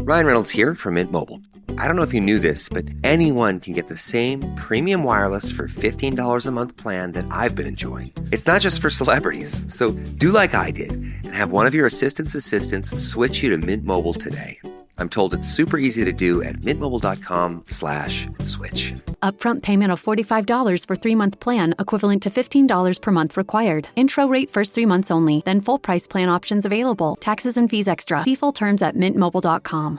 Ryan Reynolds here from Mint Mobile. I don't know if you knew this, but anyone can get the same premium wireless for $15 a month plan that I've been enjoying. It's not just for celebrities. So do like I did and have one of your assistants switch you to Mint Mobile today. I'm told it's super easy to do at mintmobile.com/switch. Upfront payment of $45 for 3-month plan, equivalent to $15 per month required. Intro rate first 3 months only, then full price plan options available. Taxes and fees extra. See full terms at mintmobile.com.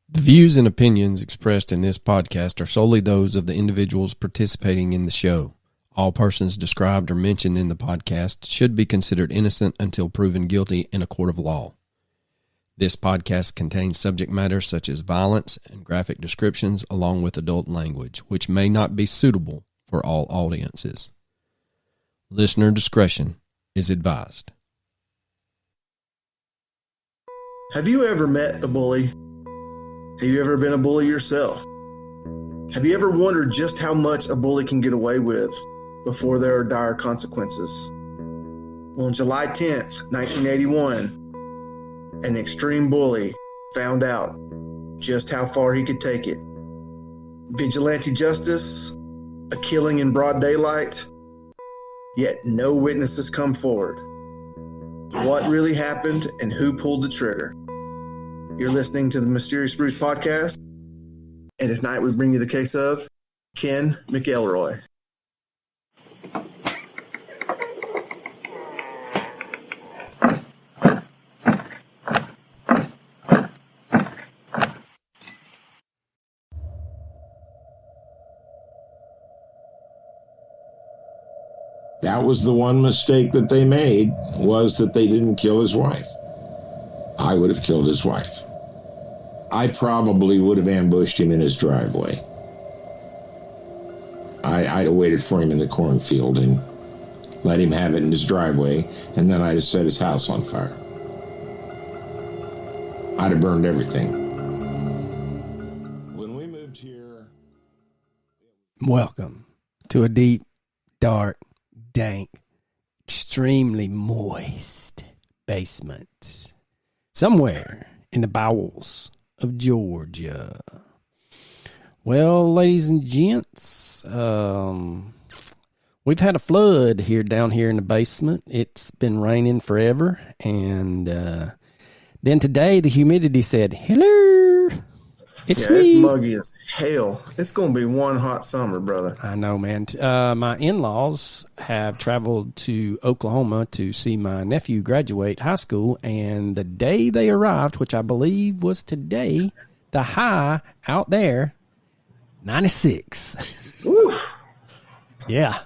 The views and opinions expressed in this podcast are solely those of the individuals participating in the show. All persons described or mentioned in the podcast should be considered innocent until proven guilty in a court of law. This podcast contains subject matter such as violence and graphic descriptions along with adult language, which may not be suitable for all audiences. Listener discretion is advised. Have you ever met a bully? Have you ever been a bully yourself? Have you ever wondered just how much a bully can get away with before there are dire consequences? Well, on July 10th, 1981, an extreme bully found out just how far he could take it. Vigilante justice, a killing in broad daylight, yet no witnesses come forward. What really happened and who pulled the trigger? You're listening to the Mysterious Bruce podcast, and tonight we bring you the case of Ken McElroy. That was the one mistake that they made, was that they didn't kill his wife. I would have killed his wife. I probably would have ambushed him in his driveway. I'd have waited for him in the cornfield and let him have it in his driveway, and then I'd have set his house on fire. I'd have burned everything. When we moved here... Welcome to a deep, dark, dank, extremely moist basement somewhere in the bowels of Georgia. Well, ladies and gents, we've had a flood down here in the basement. It's been raining forever, and then today the humidity said, "Hello, it's me." It's muggy as hell. It's going to be one hot summer, brother. I know, man. My in-laws have traveled to Oklahoma to see my nephew graduate high school, and the day they arrived, which I believe was today, the high out there, 96. Ooh. Yeah.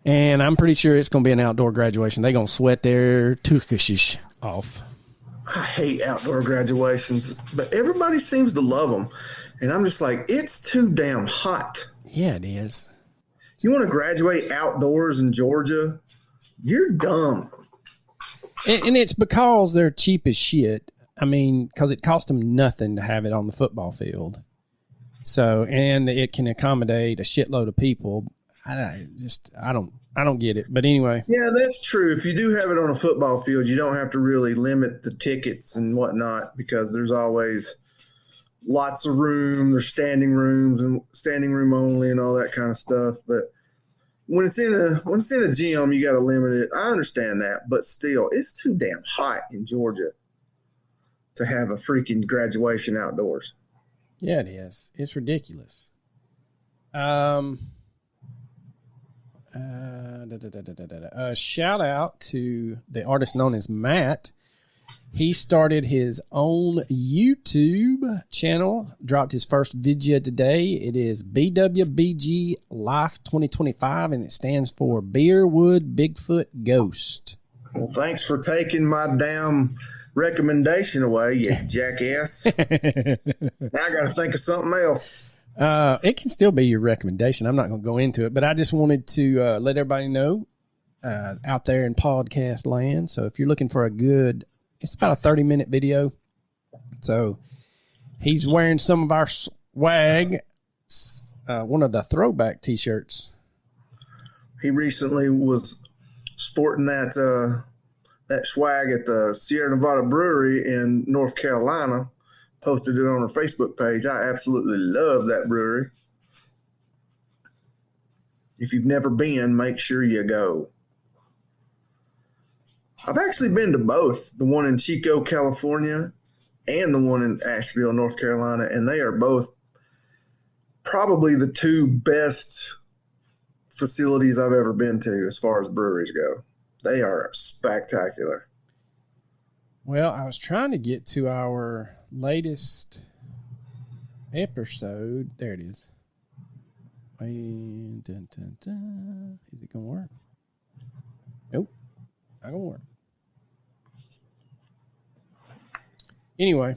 And I'm pretty sure it's going to be an outdoor graduation. They're going to sweat their tuchushes off. I hate outdoor graduations, but everybody seems to love them. And I'm just like, it's too damn hot. Yeah, it is. You want to graduate outdoors in Georgia? You're dumb. And it's because they're cheap as shit. I mean, because it cost them nothing to have it on the football field. So, and it can accommodate a shitload of people. I don't get it. But anyway. Yeah, that's true. If you do have it on a football field, you don't have to really limit the tickets and whatnot, because there's always lots of room. There's standing rooms and standing room only and all that kind of stuff. But when it's in a gym, you got to limit it. I understand that, but still, it's too damn hot in Georgia to have a freaking graduation outdoors. Yeah, it is. It's ridiculous. Shout out to the artist known as Matt. He started his own YouTube channel, dropped his first video today. It is BWBG Life 2025, and it stands for Beerwood Bigfoot Ghost. Well, thanks for taking my damn recommendation away, you jackass. Now I got to think of something else. It can still be your recommendation. I'm not going to go into it, but I just wanted to let everybody know out there in podcast land. So if you're looking for it's about a 30-minute video. So he's wearing some of our swag, one of the throwback T-shirts. He recently was sporting that swag at the Sierra Nevada Brewery in North Carolina. Posted it on her Facebook page. I absolutely love that brewery. If you've never been, make sure you go. I've actually been to both, the one in Chico, California, and the one in Asheville, North Carolina, and they are both probably the two best facilities I've ever been to as far as breweries go. They are spectacular. Well, I was trying to get to our latest episode. There it is. Dun, dun, dun. Is it going to work? Nope. Not going to work. Anyway,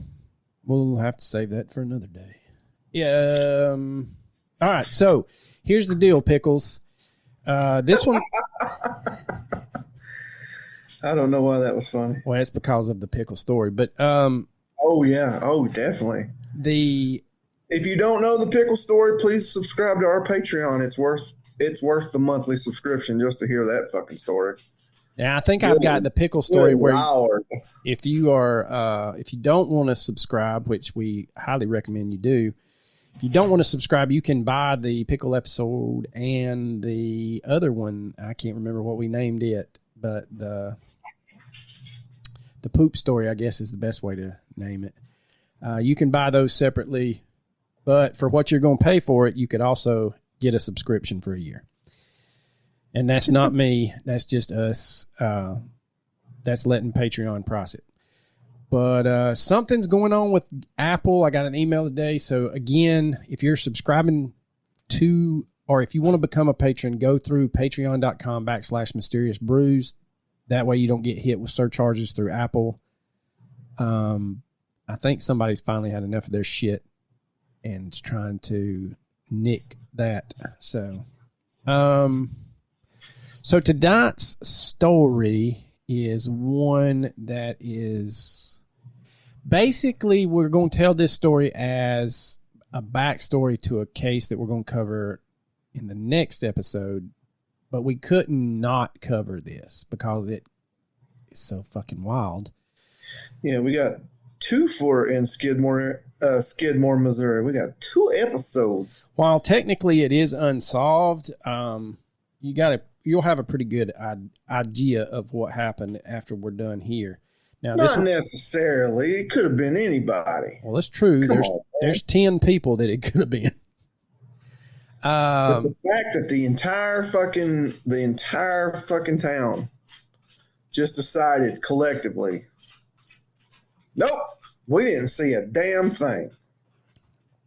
we'll have to save that for another day. Yeah. All right. So here's the deal, Pickles. This one. I don't know why that was funny. Well, it's because of the pickle story, but oh yeah, oh definitely. If you don't know the pickle story, please subscribe to our Patreon. It's worth the monthly subscription just to hear that fucking story. Yeah, I think I've got the pickle story where if you don't want to subscribe, which we highly recommend you do, if you don't want to subscribe, you can buy the pickle episode and the other one. I can't remember what we named it, but the poop story, I guess, is the best way to name it. You can buy those separately, but for what you're going to pay for it, you could also get a subscription for a year. And that's not me. That's just us. That's letting Patreon price it. But something's going on with Apple. I got an email today. So, again, if you're subscribing to, or if you want to become a patron, go through patreon.com/mysteriousbrews. That way you don't get hit with surcharges through Apple. I think somebody's finally had enough of their shit and is trying to nick that. So tonight's story is one that is basically, we're going to tell this story as a backstory to a case that we're going to cover in the next episode, but we couldn't not cover this because it is so fucking wild. Yeah, we got two in Skidmore, Missouri. We got 2 episodes. While technically it is unsolved, you'll have a pretty good idea of what happened after we're done here. Now, not necessarily. It could have been anybody. Well, that's true. There's 10 people that it could have been. But the fact that the entire fucking town just decided collectively, nope, we didn't see a damn thing.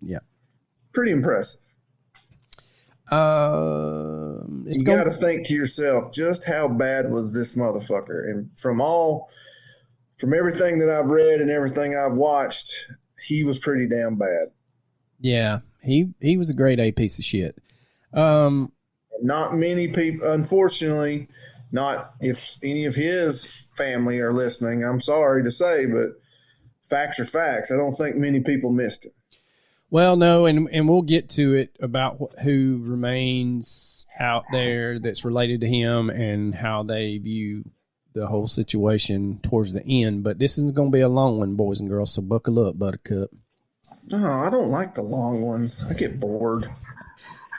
Yeah. Pretty impressive. You got to think to yourself, just how bad was this motherfucker? And from everything that I've read and everything I've watched, he was pretty damn bad. Yeah, he was a grade A piece of shit. Not many people, unfortunately, not if any of his family are listening, I'm sorry to say, but facts are facts. I don't think many people missed it. Well, no, and we'll get to it about who remains out there that's related to him and how they view the whole situation towards the end. But this is going to be a long one, boys and girls, so buckle up, Buttercup. No, I don't like the long ones. I get bored.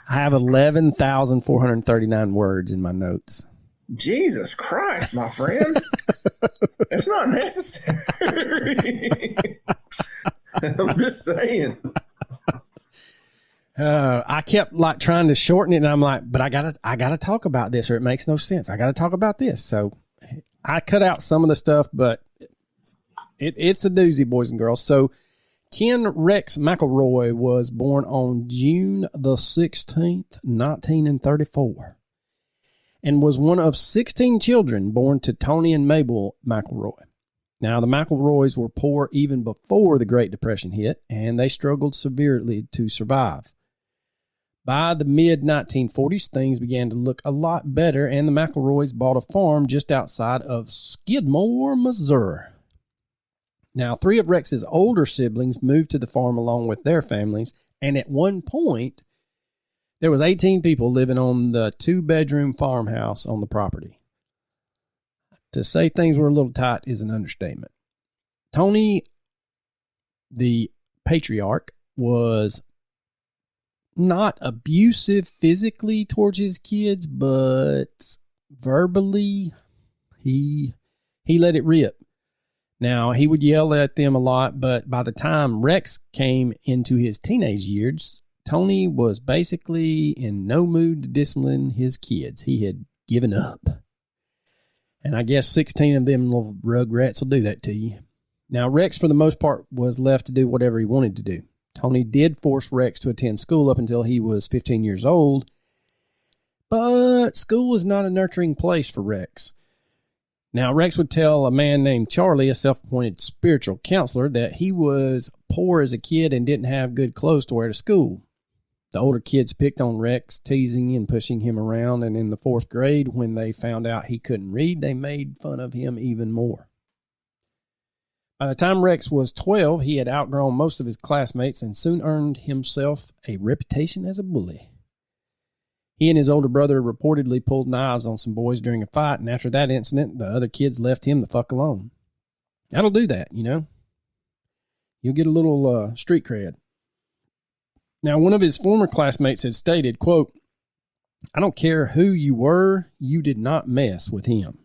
I have 11,439 words in my notes. Jesus Christ, my friend. That's not necessary. I'm just saying. I kept trying to shorten it, and I'm like, but I gotta talk about this, or it makes no sense. I gotta talk about this. So I cut out some of the stuff, but it's a doozy, boys and girls. So Ken Rex McElroy was born on June the 16th, 1934, and was one of 16 children born to Tony and Mabel McElroy. Now, the McElroys were poor even before the Great Depression hit, and they struggled severely to survive. By the mid-1940s, things began to look a lot better, and the McElroys bought a farm just outside of Skidmore, Missouri. Now, 3 of Rex's older siblings moved to the farm along with their families, and at one point, there was 18 people living on the 2-bedroom farmhouse on the property. To say things were a little tight is an understatement. Tony, the patriarch, was not abusive physically towards his kids, but verbally, he let it rip. Now, he would yell at them a lot, but by the time Rex came into his teenage years, Tony was basically in no mood to discipline his kids. He had given up. And I guess 16 of them little rugrats will do that to you. Now, Rex, for the most part, was left to do whatever he wanted to do. Tony did force Rex to attend school up until he was 15 years old, but school was not a nurturing place for Rex. Now, Rex would tell a man named Charlie, a self-appointed spiritual counselor, that he was poor as a kid and didn't have good clothes to wear to school. The older kids picked on Rex, teasing and pushing him around, and in the 4th grade, when they found out he couldn't read, they made fun of him even more. By the time Rex was 12, he had outgrown most of his classmates and soon earned himself a reputation as a bully. He and his older brother reportedly pulled knives on some boys during a fight, and after that incident, the other kids left him the fuck alone. That'll do that, you know. You'll get a little street cred. Now, one of his former classmates had stated, quote, "I don't care who you were, you did not mess with him.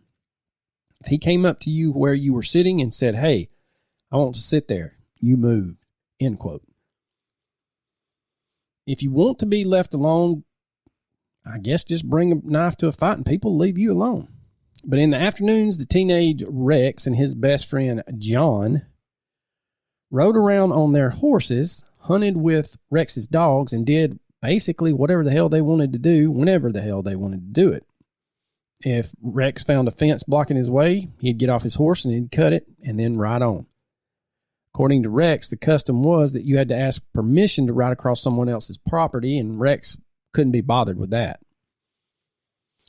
If he came up to you where you were sitting and said, 'Hey, I want to sit there,' you moved," end quote. If you want to be left alone, I guess just bring a knife to a fight and people leave you alone. But in the afternoons, the teenage Rex and his best friend John rode around on their horses, hunted with Rex's dogs, and did basically whatever the hell they wanted to do, whenever the hell they wanted to do it. If Rex found a fence blocking his way, he'd get off his horse and he'd cut it and then ride on. According to Rex, the custom was that you had to ask permission to ride across someone else's property, and Rex couldn't be bothered with that.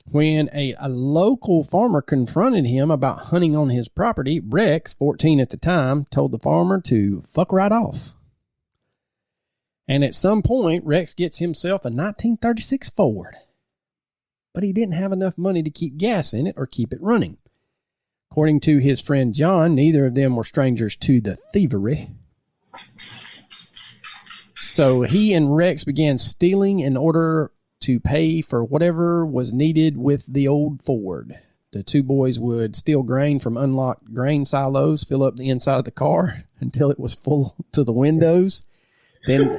When a local farmer confronted him about hunting on his property, Rex, 14 at the time, told the farmer to fuck right off. And at some point, Rex gets himself a 1936 Ford. But he didn't have enough money to keep gas in it or keep it running. According to his friend John, neither of them were strangers to the thievery. So he and Rex began stealing in order to pay for whatever was needed with the old Ford. The two boys would steal grain from unlocked grain silos, fill up the inside of the car until it was full to the windows. Then,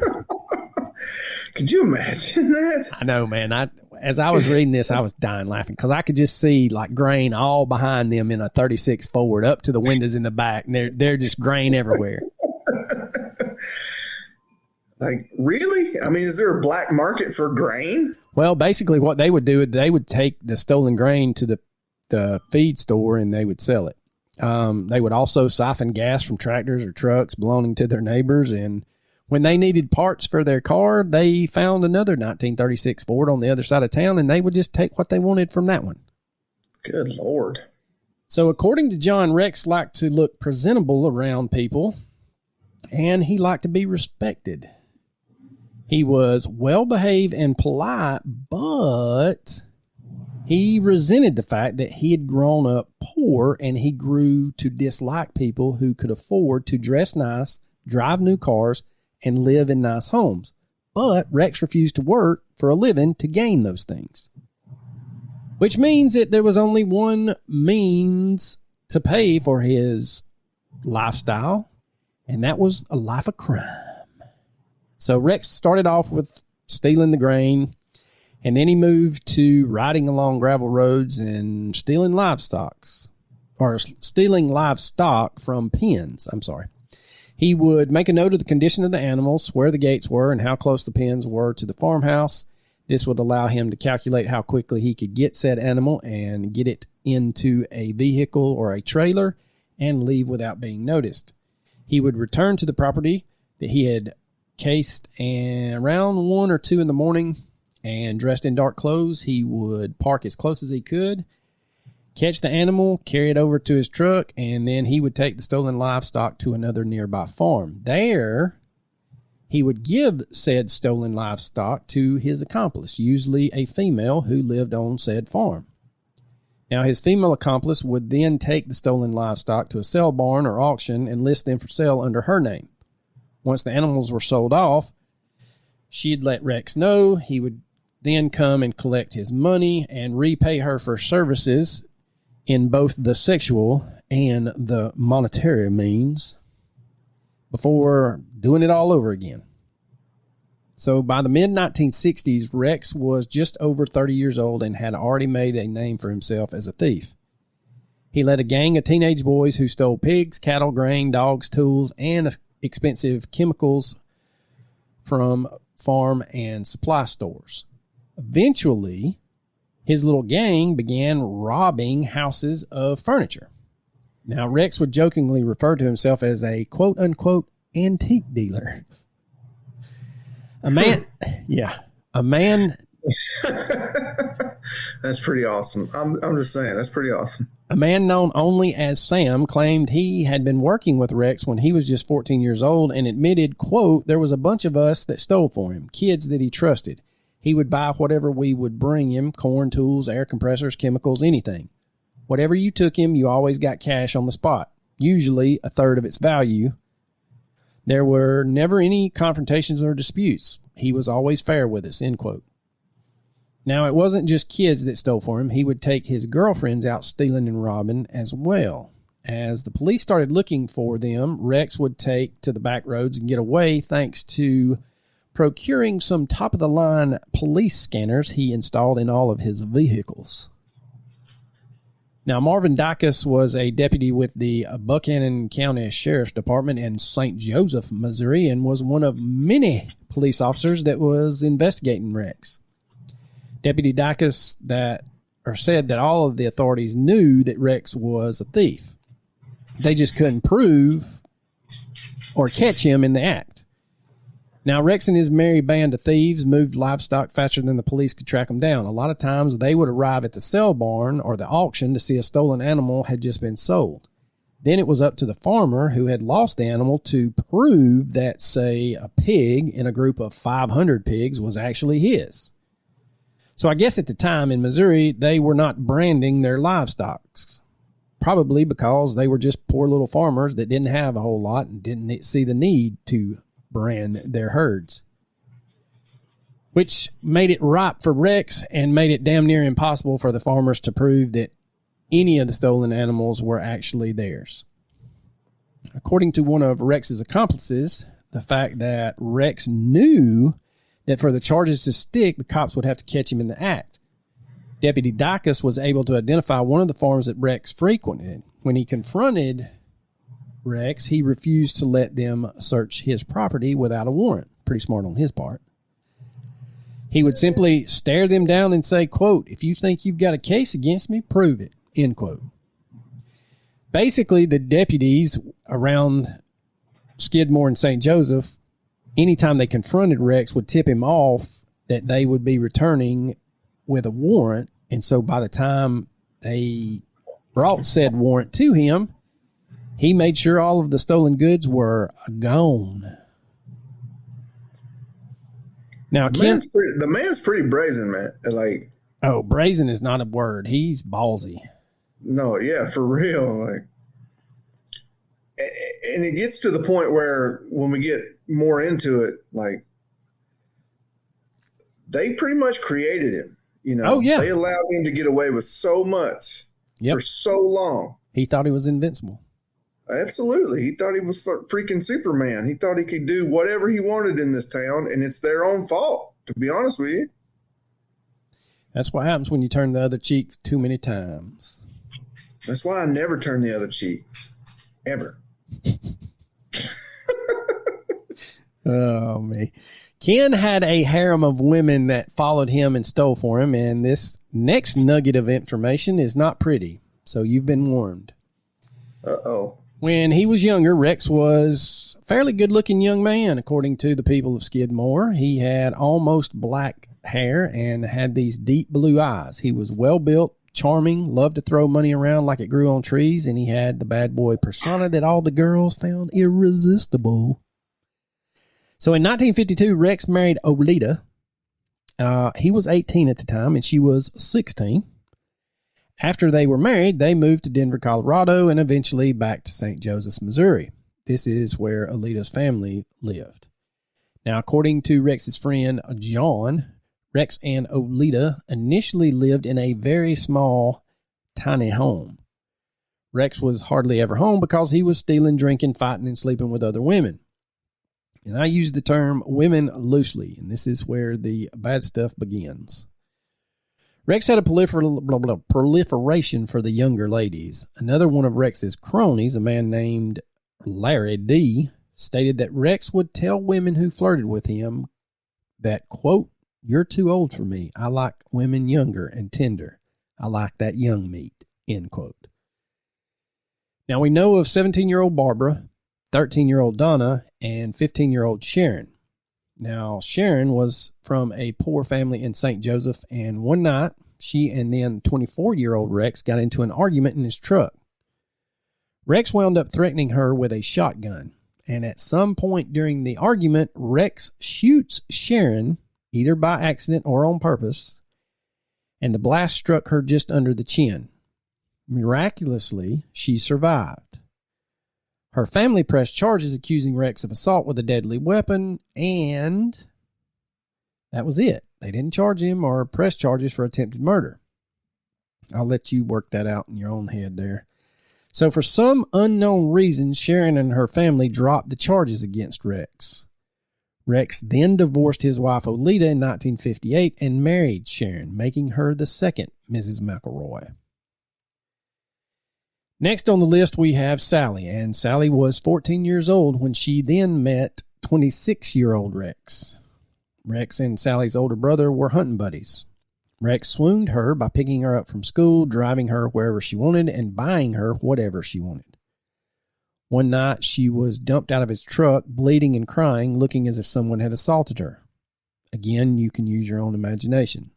could you imagine that? I know, man. As I was reading this, I was dying laughing because I could just see like grain all behind them in a 36 Ford up to the windows in the back. And they're just grain everywhere. Like, really? I mean, is there a black market for grain? Well, basically what they would do, they would take the stolen grain to the feed store and they would sell it. They would also siphon gas from tractors or trucks belonging to their neighbors. And when they needed parts for their car, they found another 1936 Ford on the other side of town, and they would just take what they wanted from that one. Good Lord. So according to John, Rex liked to look presentable around people, and he liked to be respected. He was well-behaved and polite, but he resented the fact that he had grown up poor, and he grew to dislike people who could afford to dress nice, drive new cars, and live in nice homes. But Rex refused to work for a living to gain those things. Which means that there was only one means to pay for his lifestyle, and that was a life of crime. So Rex started off with stealing the grain, and then he moved to riding along gravel roads and stealing livestock from pens. He would make a note of the condition of the animals, where the gates were, and how close the pens were to the farmhouse. This would allow him to calculate how quickly he could get said animal and get it into a vehicle or a trailer and leave without being noticed. He would return to the property that he had cased, and around 1 or 2 in the morning, and dressed in dark clothes, he would park as close as he could, catch the animal, carry it over to his truck, and then he would take the stolen livestock to another nearby farm. There, he would give said stolen livestock to his accomplice, usually a female who lived on said farm. Now, his female accomplice would then take the stolen livestock to a sale barn or auction and list them for sale under her name. Once the animals were sold off, she'd let Rex know. He would then come and collect his money and repay her for services in both the sexual and the monetary means before doing it all over again. So by the mid-1960s, Rex was just over 30 years old and had already made a name for himself as a thief. He led a gang of teenage boys who stole pigs, cattle, grain, dogs, tools, and expensive chemicals from farm and supply stores. Eventually, his little gang began robbing houses of furniture. Now, Rex would jokingly refer to himself as a quote-unquote antique dealer. A man. That's pretty awesome. I'm just saying, that's pretty awesome. A man known only as Sam claimed he had been working with Rex when he was just 14 years old and admitted, quote, there was a bunch of us that stole for him, kids that he trusted. He would buy whatever we would bring him, corn, tools, air compressors, chemicals, anything. Whatever you took him, you always got cash on the spot, usually a third of its value. There were never any confrontations or disputes. He was always fair with us, end quote. Now, it wasn't just kids that stole for him. He would take his girlfriends out stealing and robbing as well. As the police started looking for them, Rex would take to the back roads and get away thanks to procuring some top-of-the-line police scanners he installed in all of his vehicles. Now, Marvin Dacus was a deputy with the Buchanan County Sheriff's Department in St. Joseph, Missouri, and was one of many police officers that was investigating Rex. Deputy Dacus said that all of the authorities knew that Rex was a thief. They just couldn't prove or catch him in the act. Now, Rex and his merry band of thieves moved livestock faster than the police could track them down. A lot of times, they would arrive at the sale barn or the auction to see a stolen animal had just been sold. Then it was up to the farmer who had lost the animal to prove that, say, a pig in a group of 500 pigs was actually his. So I guess at the time in Missouri, they were not branding their livestock, probably because they were just poor little farmers that didn't have a whole lot and didn't see the need to brand their herds, which made it ripe for Rex and made it damn near impossible for the farmers to prove that any of the stolen animals were actually theirs. According to one of Rex's accomplices, the fact that Rex knew that for the charges to stick, the cops would have to catch him in the act. Deputy Dacus was able to identify one of the farms that Rex frequented. When he confronted Rex, he refused to let them search his property without a warrant. Pretty smart on his part. He would simply stare them down and say, quote, if you think you've got a case against me, prove it, end quote. Basically, the deputies around Skidmore and St. Joseph, anytime they confronted Rex, would tip him off that they would be returning with a warrant. And so by the time they brought said warrant to him, he made sure all of the stolen goods were gone. Now, the man's pretty brazen, man. Like, oh, brazen is not a word. He's ballsy. No, yeah, for real. Like, and it gets to the point where when we get more into it, like, they pretty much created him. You know, oh, yeah. They allowed him to get away with so much for so long. He thought he was invincible. Absolutely. He thought he was freaking Superman. He thought he could do whatever he wanted in this town, and it's their own fault, to be honest with you. That's what happens when you turn the other cheek too many times. That's why I never turn the other cheek. Ever. Oh, me. Ken had a harem of women that followed him and stole for him, and this next nugget of information is not pretty, so you've been warned. Uh-oh. When he was younger, Rex was a fairly good-looking young man, according to the people of Skidmore. He had almost black hair and had these deep blue eyes. He was well-built, charming, loved to throw money around like it grew on trees, and he had the bad boy persona that all the girls found irresistible. So in 1952, Rex married Oleta. He was 18 at the time, and she was 16. After they were married, they moved to Denver, Colorado, and eventually back to St. Joseph's, Missouri. This is where Alita's family lived. Now, according to Rex's friend John, Rex and Olita initially lived in a very small, tiny home. Rex was hardly ever home because he was stealing, drinking, fighting, and sleeping with other women. And I use the term women loosely, and this is where the bad stuff begins. Rex had a proliferation for the younger ladies. Another one of Rex's cronies, a man named Larry D., stated that Rex would tell women who flirted with him that, quote, "You're too old for me. I like women younger and tender. I like that young meat," end quote. Now, we know of 17-year-old Barbara, 13-year-old Donna, and 15-year-old Sharon. Now, Sharon was from a poor family in St. Joseph, and one night, she and then 24-year-old Rex got into an argument in his truck. Rex wound up threatening her with a shotgun, and at some point during the argument, Rex shoots Sharon, either by accident or on purpose, and the blast struck her just under the chin. Miraculously, she survived. Her family pressed charges accusing Rex of assault with a deadly weapon, and that was it. They didn't charge him or press charges for attempted murder. I'll let you work that out in your own head there. So for some unknown reason, Sharon and her family dropped the charges against Rex. Rex then divorced his wife Olita in 1958 and married Sharon, making her the second Mrs. McElroy. Next on the list, we have Sally, and Sally was 14 years old when she then met 26-year-old Rex. Rex and Sally's older brother were hunting buddies. Rex swooned her by picking her up from school, driving her wherever she wanted, and buying her whatever she wanted. One night, she was dumped out of his truck, bleeding and crying, looking as if someone had assaulted her. Again, you can use your own imagination.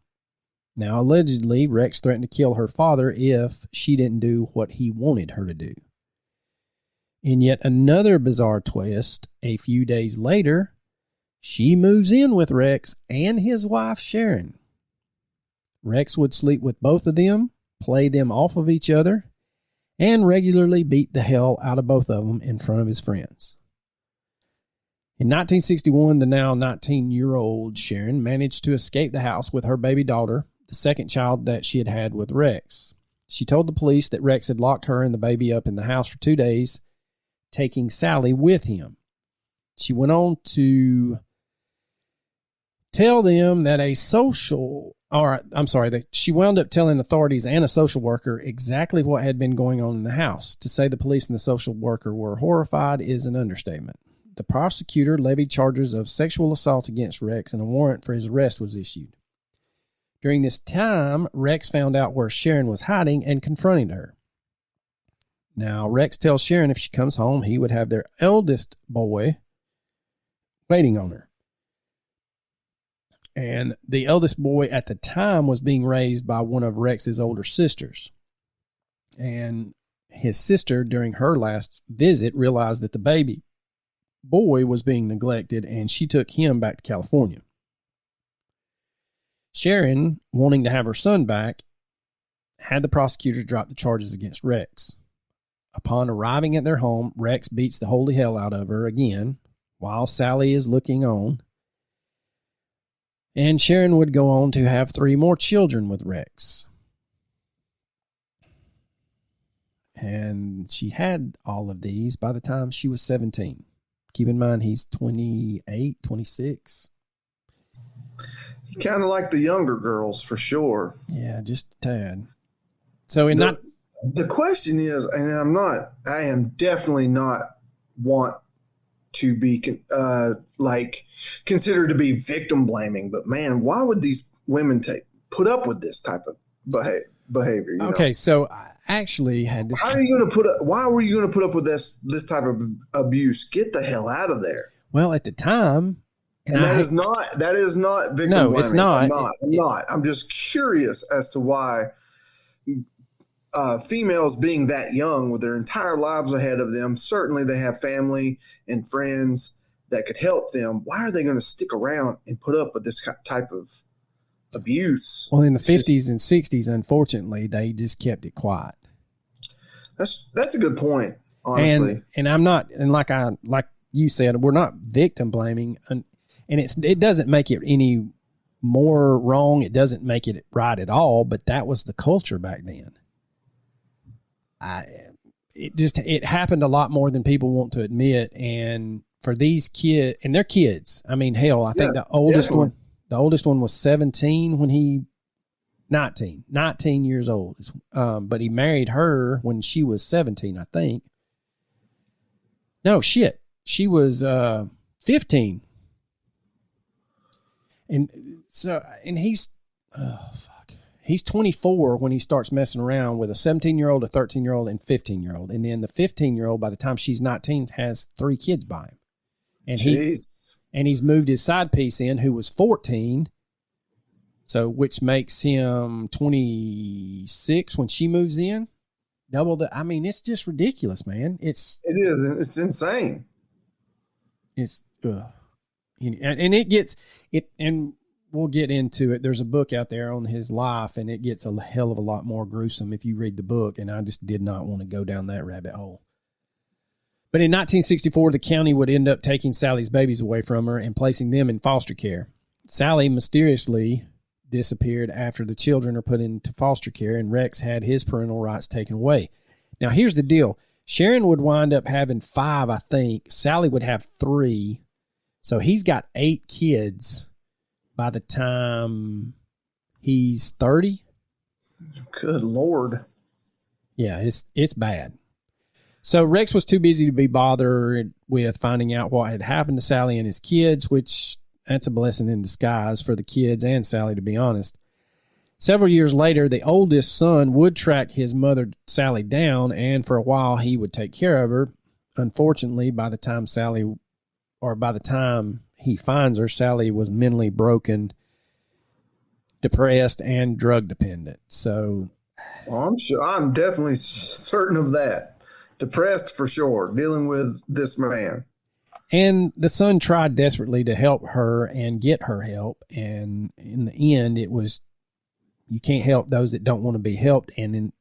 Now, allegedly, Rex threatened to kill her father if she didn't do what he wanted her to do. In yet another bizarre twist, a few days later, she moves in with Rex and his wife, Sharon. Rex would sleep with both of them, play them off of each other, and regularly beat the hell out of both of them in front of his friends. In 1961, the now 19-year-old Sharon managed to escape the house with her baby daughter, the second child that she had had with Rex. She told the police that Rex had locked her and the baby up in the house for 2 days, taking Sally with him. She went on to tell them that she wound up telling authorities and a social worker exactly what had been going on in the house. To say the police and the social worker were horrified is an understatement. The prosecutor levied charges of sexual assault against Rex, and a warrant for his arrest was issued. During this time, Rex found out where Sharon was hiding and confronted her. Now, Rex tells Sharon if she comes home, he would have their eldest boy waiting on her. And the eldest boy at the time was being raised by one of Rex's older sisters. And his sister, during her last visit, realized that the baby boy was being neglected, and she took him back to California. Sharon, wanting to have her son back, had the prosecutors drop the charges against Rex. Upon arriving at their home, Rex beats the holy hell out of her again, while Sally is looking on. And Sharon would go on to have 3 more children with Rex. And she had all of these by the time she was 17. Keep in mind, he's 28, 26. He kind of like the younger girls, for sure. Yeah, just a tad. So the question is, and I am definitely not want to be considered to be victim blaming, but man, why would these women put up with this type of behavior? Okay, so I actually had this. Why were you going to put up with this type of abuse? Get the hell out of there. Well, at the time, and that is not victim blaming. No, it's not. I'm not. I'm just curious as to why females being that young with their entire lives ahead of them, certainly they have family and friends that could help them. Why are they going to stick around and put up with this type of abuse. Well, in the 50s and 60s, unfortunately, they just kept it quiet. That's a good point, honestly. And I'm not, and like you said, we're not victim blaming, and it doesn't make it any more wrong. It doesn't make it right at all. But that was the culture back then. It happened a lot more than people want to admit. And for these kids, and they're kids. I mean, hell, I think the oldest one was 17 when he 19 years old. But he married her when she was 17, I think. No, shit. She was 15. And he's, he's 24 when he starts messing around with a 17-year-old, a 13-year-old, and 15-year-old. And then the 15-year-old, by the time she's 19, has 3 kids by him. And he's moved his side piece in, who was 14. So, which makes him 26 when she moves in. It's just ridiculous, man. It is. It's insane. And it gets it, and we'll get into it. There's a book out there on his life, and it gets a hell of a lot more gruesome if you read the book. And I just did not want to go down that rabbit hole. But in 1964, the county would end up taking Sally's babies away from her and placing them in foster care. Sally mysteriously disappeared after the children are put into foster care, and Rex had his parental rights taken away. Now, here's the deal. Sharon would wind up having 5, I think. Sally would have 3. So he's got 8 kids by the time he's 30. Good Lord. Yeah, it's bad. So Rex was too busy to be bothered with finding out what had happened to Sally and his kids, which that's a blessing in disguise for the kids and Sally, to be honest. Several years later, the oldest son would track his mother, Sally, down, and for a while he would take care of her. Unfortunately, by the time he finds her, Sally was mentally broken, depressed, and drug dependent. So, well, I'm definitely certain of that. Depressed for sure, dealing with this man. And the son tried desperately to help her and get her help. And in the end, it was, you can't help those that don't want to be helped. And then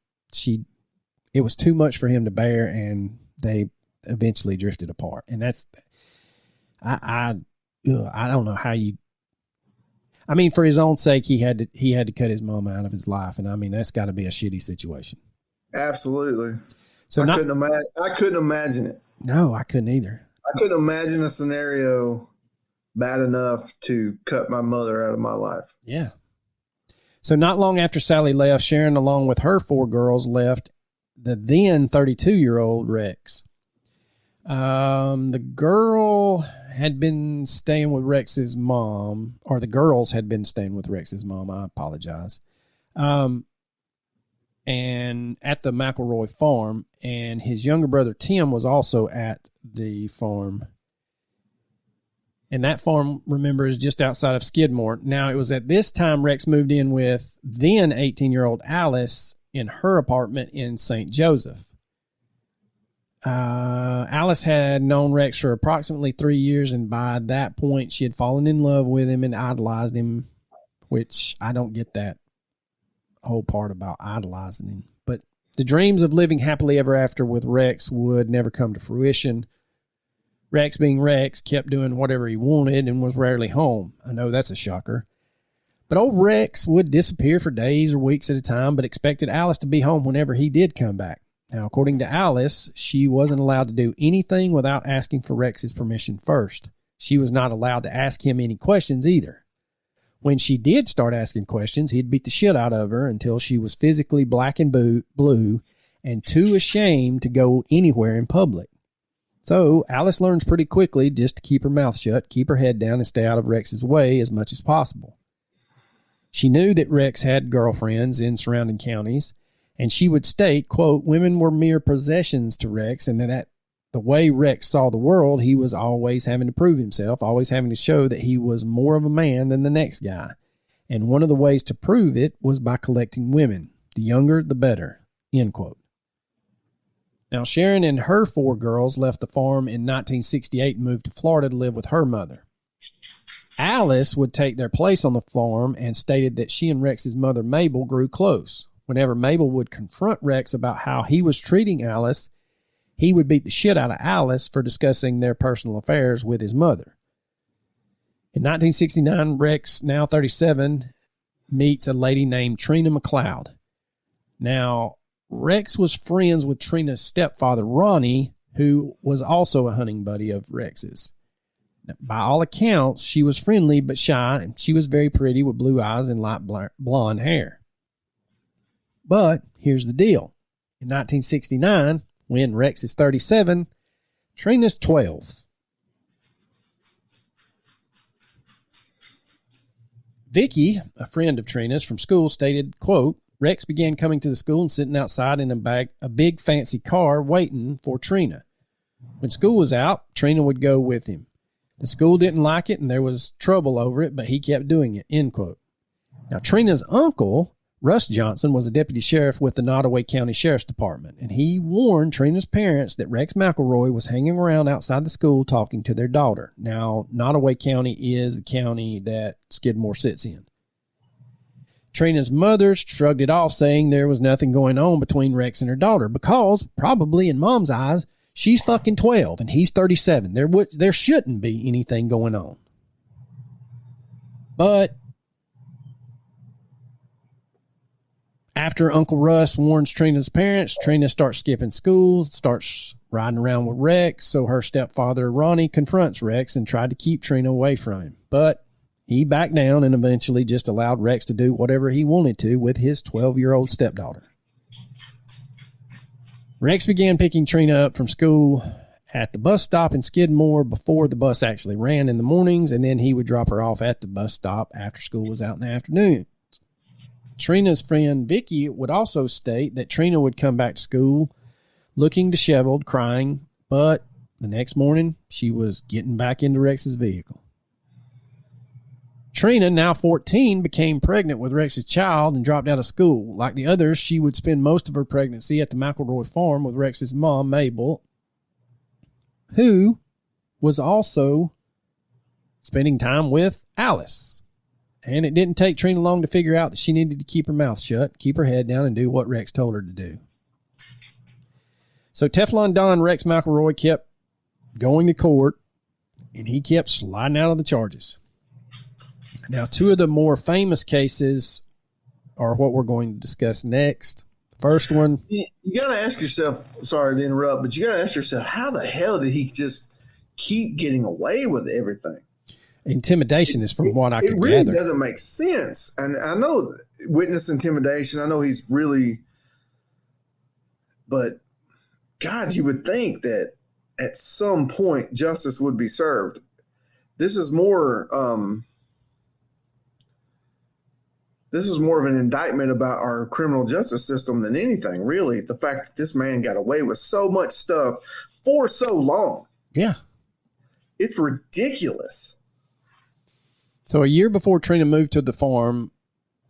it was too much for him to bear, and they eventually drifted apart. And that's, I don't know how you, I mean, for his own sake, he had to cut his mom out of his life. And I mean, that's got to be a shitty situation. Absolutely. So I couldn't imagine it. No, I couldn't either. I couldn't imagine a scenario bad enough to cut my mother out of my life. Yeah. So not long after Sally left, Sharon, along with her 4 girls, left the then 32-year-old Rex. The girl had been staying with Rex's mom, or the girls had been staying with Rex's mom. I apologize. And at the McElroy farm, and his younger brother Tim was also at the farm. And that farm, remember, is just outside of Skidmore. Now, it was at this time Rex moved in with then 18-year-old Alice in her apartment in St. Joseph. Alice had known Rex for approximately 3 years, and by that point, she had fallen in love with him and idolized him, which I don't get that whole part about idolizing him. But the dreams of living happily ever after with Rex would never come to fruition. Rex, being Rex, kept doing whatever he wanted and was rarely home. I know that's a shocker. But old Rex would disappear for days or weeks at a time, but expected Alice to be home whenever he did come back. Now, according to Alice, she wasn't allowed to do anything without asking for Rex's permission first. She was not allowed to ask him any questions either. When she did start asking questions, he'd beat the shit out of her until she was physically black and blue and too ashamed to go anywhere in public. So Alice learns pretty quickly just to keep her mouth shut, keep her head down, and stay out of Rex's way as much as possible. She knew that Rex had girlfriends in surrounding counties, and she would state, quote, women were mere possessions to Rex, and that the way Rex saw the world, he was always having to prove himself, always having to show that he was more of a man than the next guy. And one of the ways to prove it was by collecting women. The younger, the better, end quote. Now, Sharon and her 4 girls left the farm in 1968 and moved to Florida to live with her mother. Alice would take their place on the farm and stated that she and Rex's mother, Mabel, grew close. Whenever Mabel would confront Rex about how he was treating Alice, he would beat the shit out of Alice for discussing their personal affairs with his mother. In 1969, Rex, now 37, meets a lady named Trina McLeod. Now, Rex was friends with Trina's stepfather, Ronnie, who was also a hunting buddy of Rex's. Now, by all accounts, she was friendly but shy, and she was very pretty with blue eyes and light blonde hair. But here's the deal. In 1969, when Rex is 37, Trina's 12. Vicky, a friend of Trina's from school, stated, quote, Rex began coming to the school and sitting outside in a big fancy car waiting for Trina. When school was out, Trina would go with him. The school didn't like it and there was trouble over it, but he kept doing it, end quote. Now, Trina's uncle, Russ Johnson, was a deputy sheriff with the Nottoway County Sheriff's Department, and he warned Trina's parents that Rex McElroy was hanging around outside the school talking to their daughter. Now, Nottoway County is the county that Skidmore sits in. Trina's mother shrugged it off, saying there was nothing going on between Rex and her daughter because, probably in Mom's eyes, she's fucking 12 and he's 37. There shouldn't be anything going on. But after Uncle Russ warns Trina's parents, Trina starts skipping school, starts riding around with Rex, so her stepfather, Ronnie, confronts Rex and tried to keep Trina away from him. But he backed down and eventually just allowed Rex to do whatever he wanted to with his 12-year-old stepdaughter. Rex began picking Trina up from school at the bus stop in Skidmore before the bus actually ran in the mornings, and then he would drop her off at the bus stop after school was out in the afternoon. Trina's friend Vicky would also state that Trina would come back to school looking disheveled, crying, but the next morning she was getting back into Rex's vehicle. Trina, now 14, became pregnant with Rex's child and dropped out of school. Like the others, she would spend most of her pregnancy at the McElroy farm with Rex's mom, Mabel, who was also spending time with Alice. And it didn't take Trina long to figure out that she needed to keep her mouth shut, keep her head down, and do what Rex told her to do. So Teflon Don Rex McElroy kept going to court, and he kept sliding out of the charges. Now, two of the more famous cases are what we're going to discuss next. First one. You got to ask yourself, sorry to interrupt, but you got to ask yourself, how the hell did he just keep getting away with everything? Intimidation is from what I could gather. It really doesn't make sense. And I know witness intimidation, I know he's really, but God, you would think that at some point justice would be served. This is more of an indictment about our criminal justice system than anything, really. The fact that this man got away with so much stuff for so long. Yeah. It's ridiculous. So a year before Trina moved to the farm,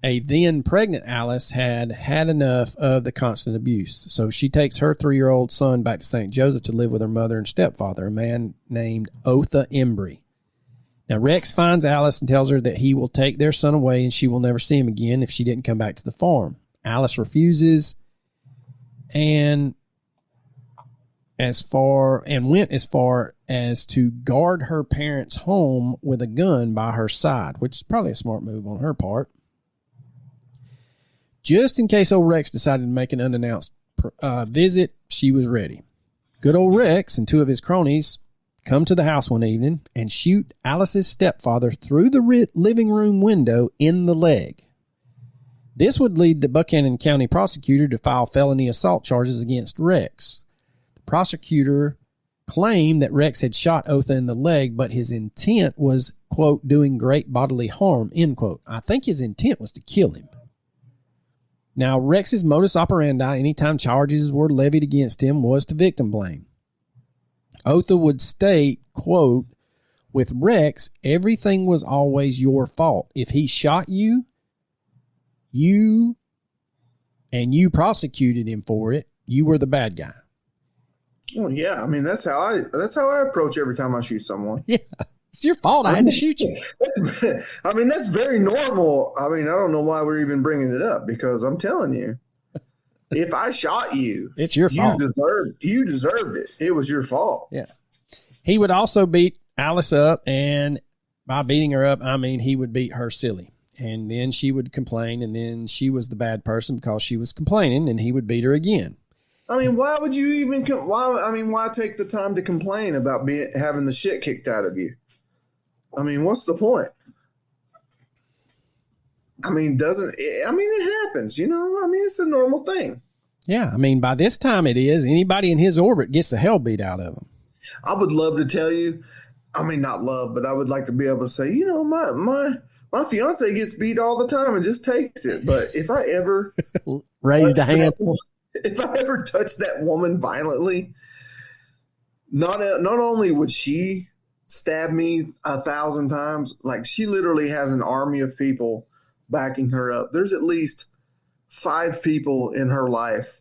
a then pregnant Alice had had enough of the constant abuse. So she takes her 3-year-old son back to St. Joseph to live with her mother and stepfather, a man named Otha Embry. Now, Rex finds Alice and tells her that he will take their son away and she will never see him again if she didn't come back to the farm. Alice refuses and went as far as to guard her parents' home with a gun by her side, which is probably a smart move on her part. Just in case old Rex decided to make an unannounced visit, she was ready. Good old Rex and two of his cronies come to the house one evening and shoot Alice's stepfather through the living room window in the leg. This would lead the Buchanan County prosecutor to file felony assault charges against Rex. The prosecutor claimed that Rex had shot Otha in the leg, but his intent was, quote, doing great bodily harm, end quote. I think his intent was to kill him. Now, Rex's modus operandi anytime charges were levied against him was to victim blame. Otha would state, quote, with Rex, everything was always your fault. If he shot you, you prosecuted him for it, you were the bad guy. Well, yeah. I mean, that's how I approach every time I shoot someone. Yeah. It's your fault. I had to shoot you. I mean, that's very normal. I mean, I don't know why we're even bringing it up, because I'm telling you, if I shot you, it's your fault. You deserved it. It was your fault. Yeah. He would also beat Alice up, and by beating her up, I mean he would beat her silly. And then she would complain, and then she was the bad person because she was complaining, and he would beat her again. I mean, why would you even why take the time to complain about having the shit kicked out of you? I mean, what's the point? I mean, it happens, you know? I mean, it's a normal thing. Yeah, I mean, by this time it is. Anybody in his orbit gets the hell beat out of them. I would love to tell you, I mean, not love, but I would like to be able to say, you know, my fiance gets beat all the time and just takes it. But if I ever raised a hand, if I ever touched that woman violently, not only would she stab me 1,000 times, like she literally has an army of people backing her up. There's at least 5 people in her life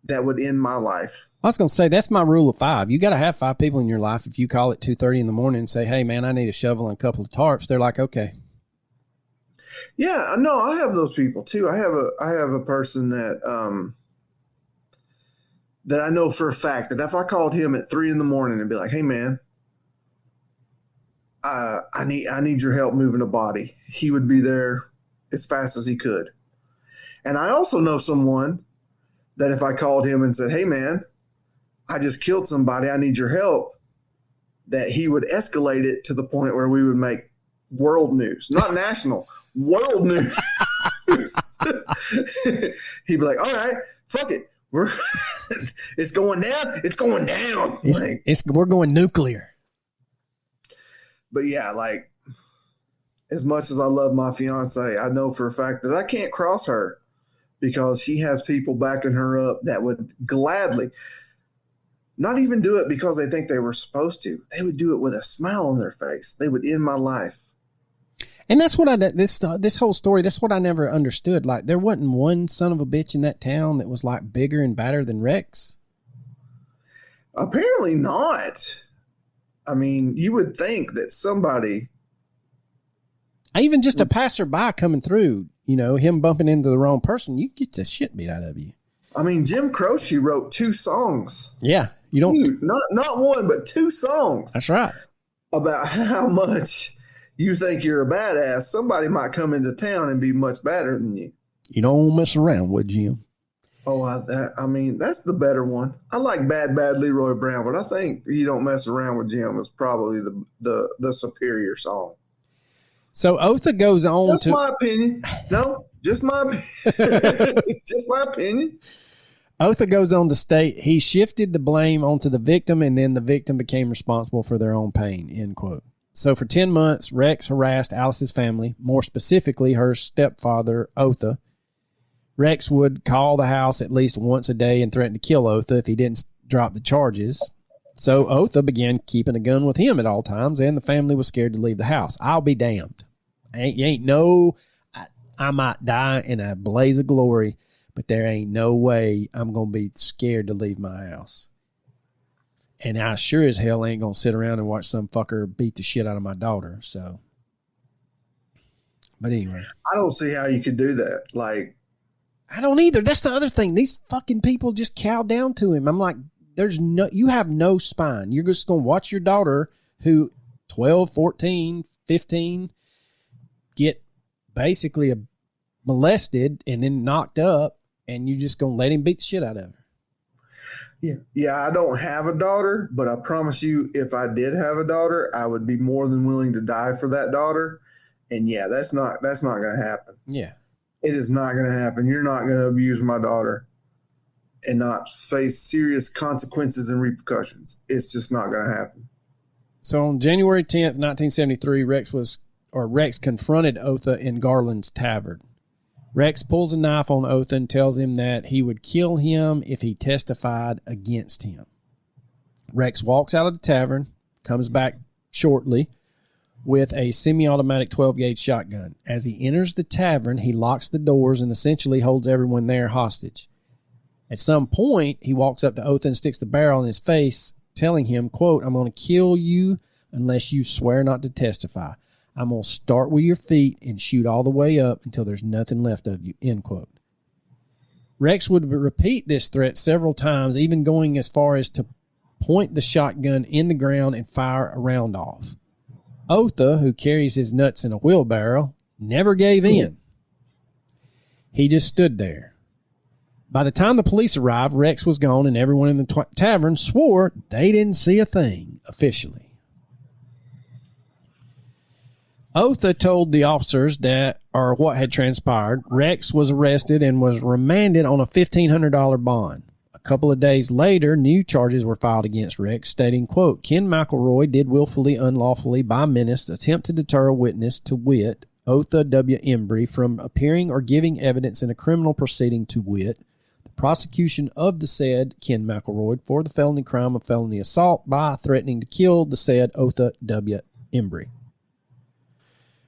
that would end my life. I was going to say, that's my rule of 5. You got to have 5 people in your life. If you call at 2:30 in the morning and say, hey, man, I need a shovel and a couple of tarps, they're like, okay. Yeah, no, I have those people too. I have a person that that I know for a fact that if I called him at 3 in the morning and be like, hey, man, I need your help moving a body, he would be there as fast as he could. And I also know someone that if I called him and said, hey, man, I just killed somebody, I need your help, that he would escalate it to the point where we would make world news, not national, world news. He'd be like, all right, fuck it. It's going down. It's going down. We're going nuclear. But yeah, like, as much as I love my fiance, I know for a fact that I can't cross her because she has people backing her up that would gladly not even do it because they think they were supposed to. They would do it with a smile on their face. They would end my life. And that's what this whole story, that's what I never understood. Like, there wasn't one son of a bitch in that town that was like bigger and badder than Rex. Apparently not. I mean, you would think that somebody, even just a passerby coming through, you know, him bumping into the wrong person, you get the shit beat out of you. I mean, Jim Croce wrote 2 songs. Yeah, you don't. Not one, but 2 songs. That's right. About how much you think you're a badass. Somebody might come into town and be much better than you. You don't mess around with Jim. Oh, I mean, that's the better one. I like Bad Leroy Brown, but I think You Don't Mess Around with Jim is probably the superior song. So Otha goes on Just my opinion. No, just my just my opinion. Otha goes on to state he shifted the blame onto the victim, and then the victim became responsible for their own pain, end quote. So for 10 months, Rex harassed Alice's family, more specifically her stepfather, Otha. Rex would call the house at least once a day and threaten to kill Otha if he didn't drop the charges. So Otha began keeping a gun with him at all times, and the family was scared to leave the house. I'll be damned. I might die in a blaze of glory, but there ain't no way I'm going to be scared to leave my house. And I sure as hell ain't going to sit around and watch some fucker beat the shit out of my daughter. So, but anyway. I don't see how you could do that. Like, I don't either. That's the other thing. These fucking people just cow down to him. I'm like, you have no spine. You're just going to watch your daughter, who 12, 14, 15, get basically molested and then knocked up, and you're just going to let him beat the shit out of her. Yeah, I don't have a daughter, but I promise you, if I did have a daughter, I would be more than willing to die for that daughter. And yeah, that's not going to happen. Yeah. It is not going to happen. You're not going to abuse my daughter and not face serious consequences and repercussions. It's just not going to happen. So on January 10th, 1973, Rex confronted Otha in Garland's Tavern. Rex pulls a knife on Otha and tells him that he would kill him if he testified against him. Rex walks out of the tavern, comes back shortly with a semi-automatic 12-gauge shotgun. As he enters the tavern, he locks the doors and essentially holds everyone there hostage. At some point, he walks up to Otha and sticks the barrel in his face, telling him, quote, I'm going to kill you unless you swear not to testify. I'm going to start with your feet and shoot all the way up until there's nothing left of you, end quote. Rex would repeat this threat several times, even going as far as to point the shotgun in the ground and fire a round off. Otha, who carries his nuts in a wheelbarrow, never gave in. He just stood there. By the time the police arrived, Rex was gone, and everyone in the tavern swore they didn't see a thing officially. Otha told the officers what had transpired. Rex was arrested and was remanded on a $1,500 bond. A couple of days later, new charges were filed against Rex, stating, quote, Ken McElroy did willfully, unlawfully, by menace, attempt to deter a witness, to wit, Otha W. Embry, from appearing or giving evidence in a criminal proceeding, to wit, the prosecution of the said Ken McElroy for the felony crime of felony assault by threatening to kill the said Otha W. Embry.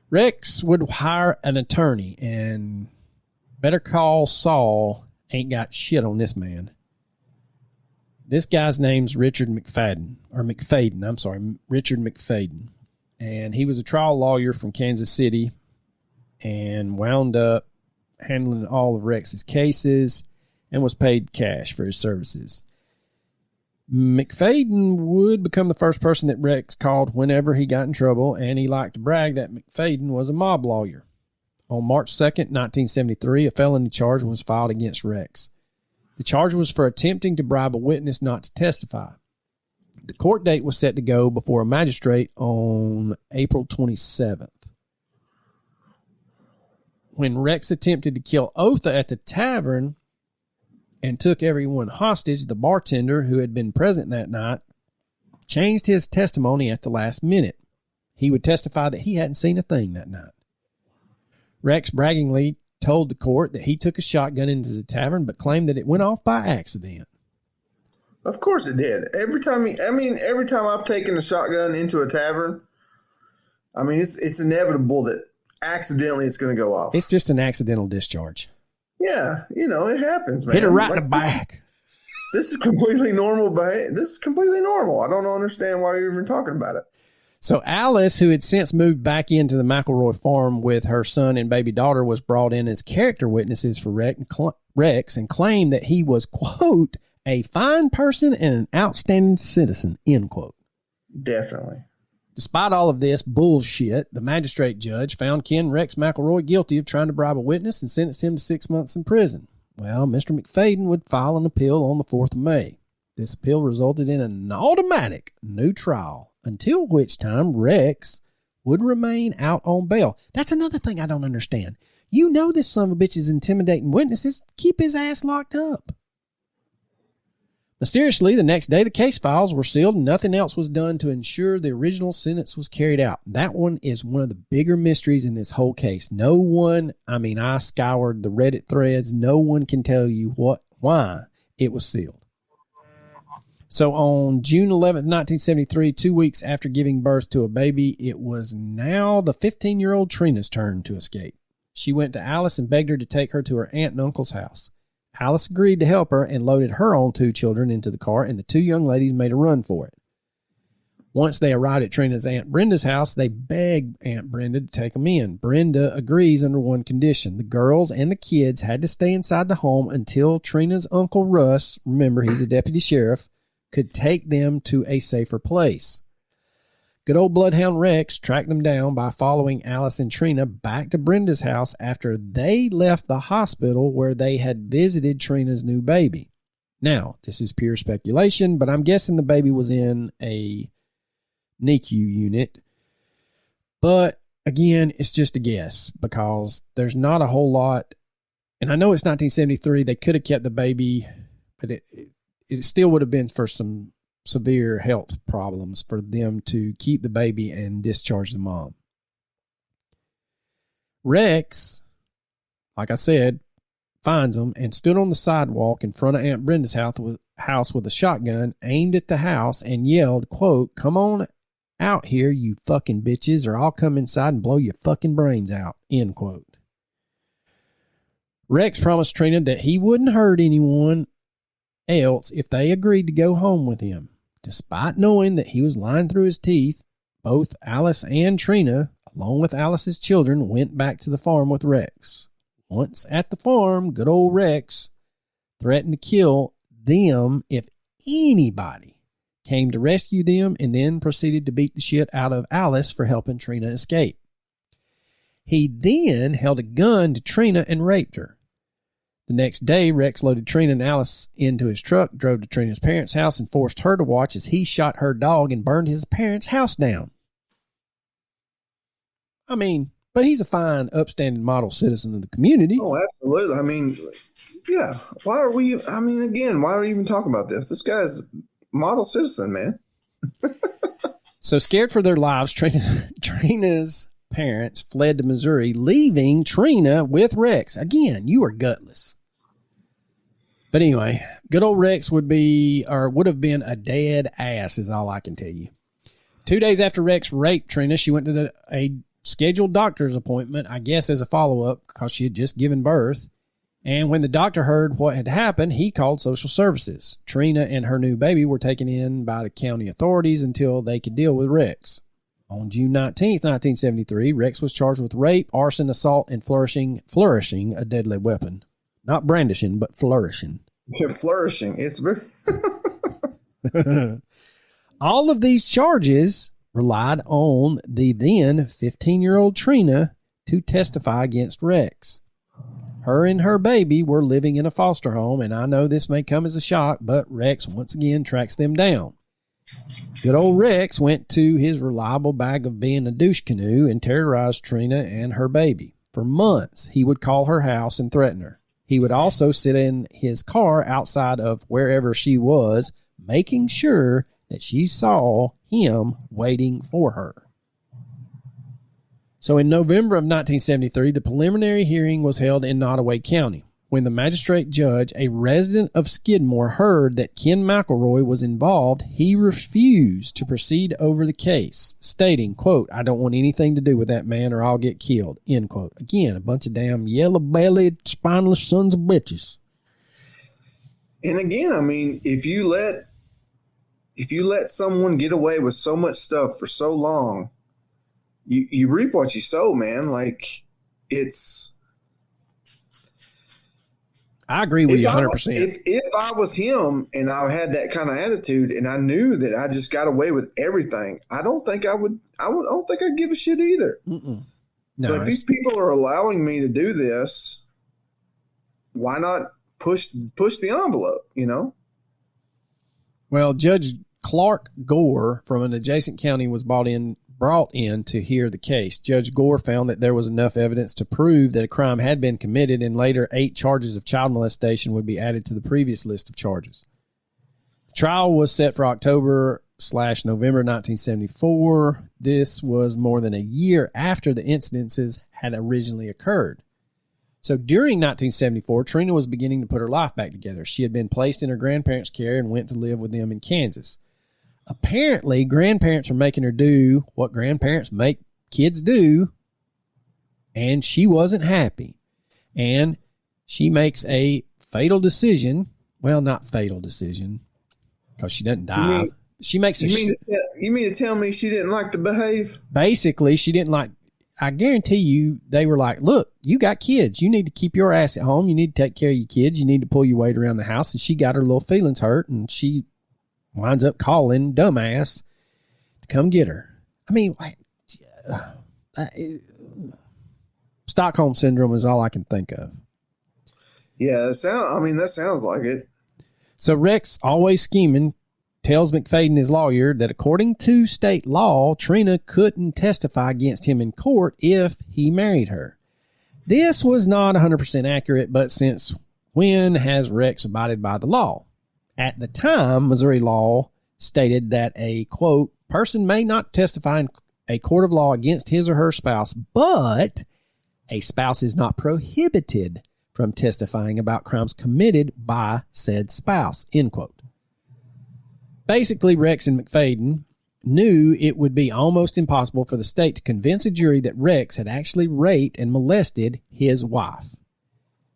Rex would hire an attorney, and Better Call Saul ain't got shit on this man. This guy's name's Richard McFadden. And he was a trial lawyer from Kansas City and wound up handling all of Rex's cases and was paid cash for his services. McFadden would become the first person that Rex called whenever he got in trouble, and he liked to brag that McFadden was a mob lawyer. On March 2nd, 1973, a felony charge was filed against Rex. The charge was for attempting to bribe a witness not to testify. The court date was set to go before a magistrate on April 27th. When Rex attempted to kill Otha at the tavern and took everyone hostage, the bartender, who had been present that night, changed his testimony at the last minute. He would testify that he hadn't seen a thing that night. Rex braggingly told the court that he took a shotgun into the tavern, but claimed that it went off by accident. Of course it did. Every time I've taken a shotgun into a tavern, I mean, it's inevitable that accidentally it's going to go off. It's just an accidental discharge. Yeah, it happens, man. Hit her right in the back. This is completely normal. This is completely normal. I don't understand why you're even talking about it. So Alice, who had since moved back into the McElroy farm with her son and baby daughter, was brought in as character witnesses for Rex and claimed that he was, quote, a fine person and an outstanding citizen, end quote. Definitely. Despite all of this bullshit, the magistrate judge found Ken Rex McElroy guilty of trying to bribe a witness and sentenced him to 6 months in prison. Well, Mr. McFadden would file an appeal on the 4th of May. This appeal resulted in an automatic new trial, until which time Rex would remain out on bail. That's another thing I don't understand. You know this son of a bitch is intimidating witnesses. Keep his ass locked up. Mysteriously, the next day, the case files were sealed and nothing else was done to ensure the original sentence was carried out. That one is one of the bigger mysteries in this whole case. I scoured the Reddit threads. No one can tell you why it was sealed. So on June 11th, 1973, 2 weeks after giving birth to a baby, it was now the 15-year-old Trina's turn to escape. She went to Alice and begged her to take her to her aunt and uncle's house. Alice agreed to help her and loaded her own 2 children into the car, and the 2 young ladies made a run for it. Once they arrived at Trina's Aunt Brenda's house, they begged Aunt Brenda to take them in. Brenda agrees under one condition. The girls and the kids had to stay inside the home until Trina's Uncle Russ, remember he's a deputy sheriff, could take them to a safer place. Good old Bloodhound Rex tracked them down by following Alice and Trina back to Brenda's house after they left the hospital where they had visited Trina's new baby. Now, this is pure speculation, but I'm guessing the baby was in a NICU unit. But again, it's just a guess because there's not a whole lot. And I know it's 1973. They could have kept the baby, but it still would have been for some severe health problems for them to keep the baby and discharge the mom. Rex, like I said, finds them and stood on the sidewalk in front of Aunt Brenda's house with a shotgun, aimed at the house, and yelled, quote, "Come on out here, you fucking bitches, or I'll come inside and blow your fucking brains out," end quote. Rex promised Trina that he wouldn't hurt anyone else if they agreed to go home with him. Despite knowing that he was lying through his teeth, both Alice and Trina, along with Alice's children, went back to the farm with Rex. Once at the farm, good old Rex threatened to kill them if anybody came to rescue them, and then proceeded to beat the shit out of Alice for helping Trina escape. He then held a gun to Trina and raped her. The next day, Rex loaded Trina and Alice into his truck, drove to Trina's parents' house, and forced her to watch as he shot her dog and burned his parents' house down. I mean, but he's a fine, upstanding model citizen of the community. Oh, absolutely. I mean, yeah. Why are we even talking about this? This guy's a model citizen, man. So scared for their lives, Trina's parents fled to Missouri, leaving Trina with Rex. Again, you are gutless. But anyway, good old Rex would have been a dead ass, is all I can tell you. 2 days after Rex raped Trina, she went to a scheduled doctor's appointment, I guess as a follow-up, because she had just given birth. And when the doctor heard what had happened, he called social services. Trina and her new baby were taken in by the county authorities until they could deal with Rex. On June 19th, 1973, Rex was charged with rape, arson, assault, and flourishing a deadly weapon. Not brandishing, but flourishing. Yeah, flourishing. It's very... All of these charges relied on the then 15-year-old Trina to testify against Rex. Her and her baby were living in a foster home, and I know this may come as a shock, but Rex once again tracks them down. Good old Rex went to his reliable bag of being a douche canoe and terrorized Trina and her baby. For months, he would call her house and threaten her. He would also sit in his car outside of wherever she was, making sure that she saw him waiting for her. So in November of 1973, the preliminary hearing was held in Nottoway County. When the magistrate judge, a resident of Skidmore, heard that Ken McElroy was involved, he refused to proceed over the case, stating, quote, "I don't want anything to do with that man or I'll get killed," end quote. Again, a bunch of damn yellow-bellied, spineless sons of bitches. And again, I mean, if you let someone get away with so much stuff for so long, you reap what you sow, man. Like, it's... I agree with you 100%. If I was him and I had that kind of attitude and I knew that I just got away with everything, I don't think I don't think I'd give a shit either. No, but these people are allowing me to do this. Why not push the envelope, you know? Well, Judge Clark Gore from an adjacent county was brought in to hear the case. Judge Gore found that there was enough evidence to prove that a crime had been committed, and later 8 charges of child molestation would be added to the previous list of charges. The trial was set for October/November 1974. This was more than a year after the incidences had originally occurred. So during 1974, Trina was beginning to put her life back together. She had been placed in her grandparents' care and went to live with them in Kansas. Apparently, grandparents are making her do what grandparents make kids do, and she wasn't happy. And she makes a fatal decision. Well, not fatal decision, because she doesn't die. You mean to tell me she didn't like to behave? Basically, she didn't like... I guarantee you, they were like, look, you got kids. You need to keep your ass at home. You need to take care of your kids. You need to pull your weight around the house. And she got her little feelings hurt, and she winds up calling dumbass to come get her. I mean, Stockholm Syndrome is all I can think of. Yeah, that sounds like it. So Rex, always scheming, tells McFadden, his lawyer, that according to state law, Trina couldn't testify against him in court if he married her. This was not 100% accurate, but since when has Rex abided by the law? At the time, Missouri law stated that a, quote, person may not testify in a court of law against his or her spouse, but a spouse is not prohibited from testifying about crimes committed by said spouse, end quote. Basically, Rex and McFadden knew it would be almost impossible for the state to convince a jury that Rex had actually raped and molested his wife.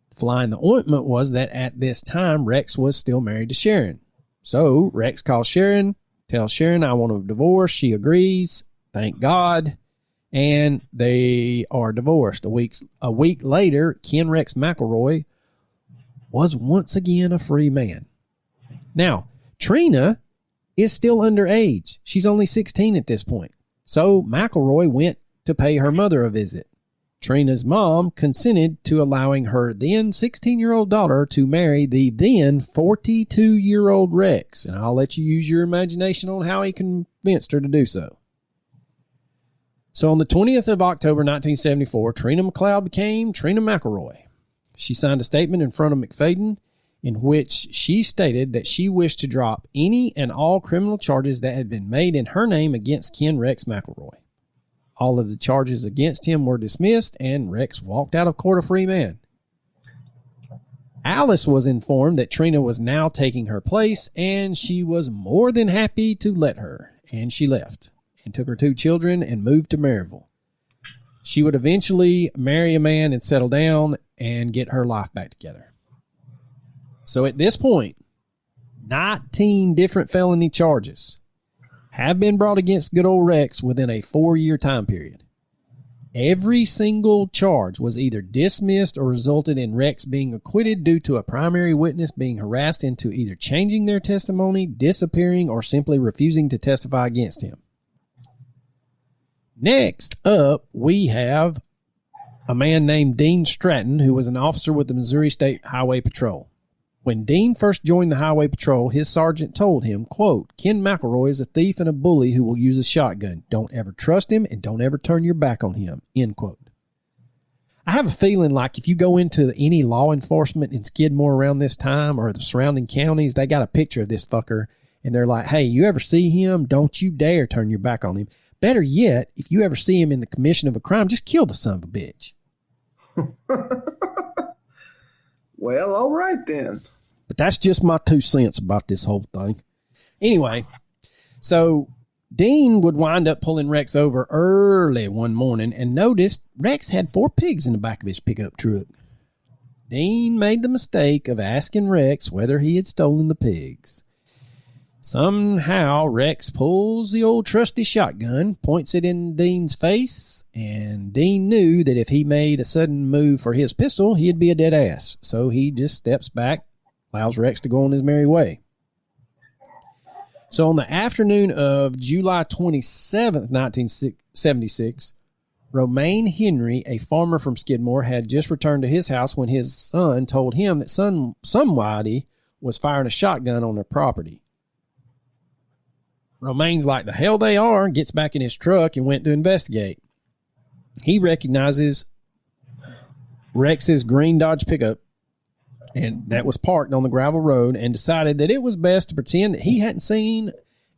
The fly in the ointment was that at this time, Rex was still married to Sharon. So Rex calls Sharon, tells Sharon, I want a divorce. She agrees. thank God. And they are divorced. A week later, Ken Rex McElroy was once again a free man. Now, Trina is still underage. She's only 16 at this point. So McElroy went to pay her mother a visit. Trina's mom consented to allowing her then 16-year-old daughter to marry the then 42-year-old Rex. And I'll let you use your imagination on how he convinced her to do so. So on the 20th of October, 1974, Trina McLeod became Trina McElroy. She signed a statement in front of McFadden in which she stated that she wished to drop any and all criminal charges that had been made in her name against Ken Rex McElroy. All of the charges against him were dismissed, and Rex walked out of court a free man. Alice was informed that Trina was now taking her place, and she was more than happy to let her, and she left and took her 2 children and moved to Maryville. She would eventually marry a man and settle down and get her life back together. So at this point, 19 different felony charges have been brought against good old Rex within a 4-year time period. Every single charge was either dismissed or resulted in Rex being acquitted due to a primary witness being harassed into either changing their testimony, disappearing, or simply refusing to testify against him. Next up, we have a man named Dean Stratton, who was an officer with the Missouri State Highway Patrol. When Dean first joined the Highway Patrol, his sergeant told him, quote, "Ken McElroy is a thief and a bully who will use a shotgun. Don't ever trust him and don't ever turn your back on him," end quote. I have a feeling like if you go into any law enforcement in Skidmore around this time or the surrounding counties, they got a picture of this fucker and they're like, hey, you ever see him? Don't you dare turn your back on him. Better yet, if you ever see him in the commission of a crime, just kill the son of a bitch. Well, all right then. But that's just my 2 cents about this whole thing. Anyway, so Dean would wind up pulling Rex over early one morning and noticed Rex had 4 pigs in the back of his pickup truck. Dean made the mistake of asking Rex whether he had stolen the pigs. Somehow, Rex pulls the old trusty shotgun, points it in Dean's face, and Dean knew that if he made a sudden move for his pistol, he'd be a dead ass. So he just steps back, allows Rex to go on his merry way. So on the afternoon of July 27th, 1976, Romaine Henry, a farmer from Skidmore, had just returned to his house when his son told him that somebody was firing a shotgun on their property. Romaine's like, the hell they are, gets back in his truck and went to investigate. He recognizes Rex's green Dodge pickup and that was parked on the gravel road, and decided that it was best to pretend that he hadn't seen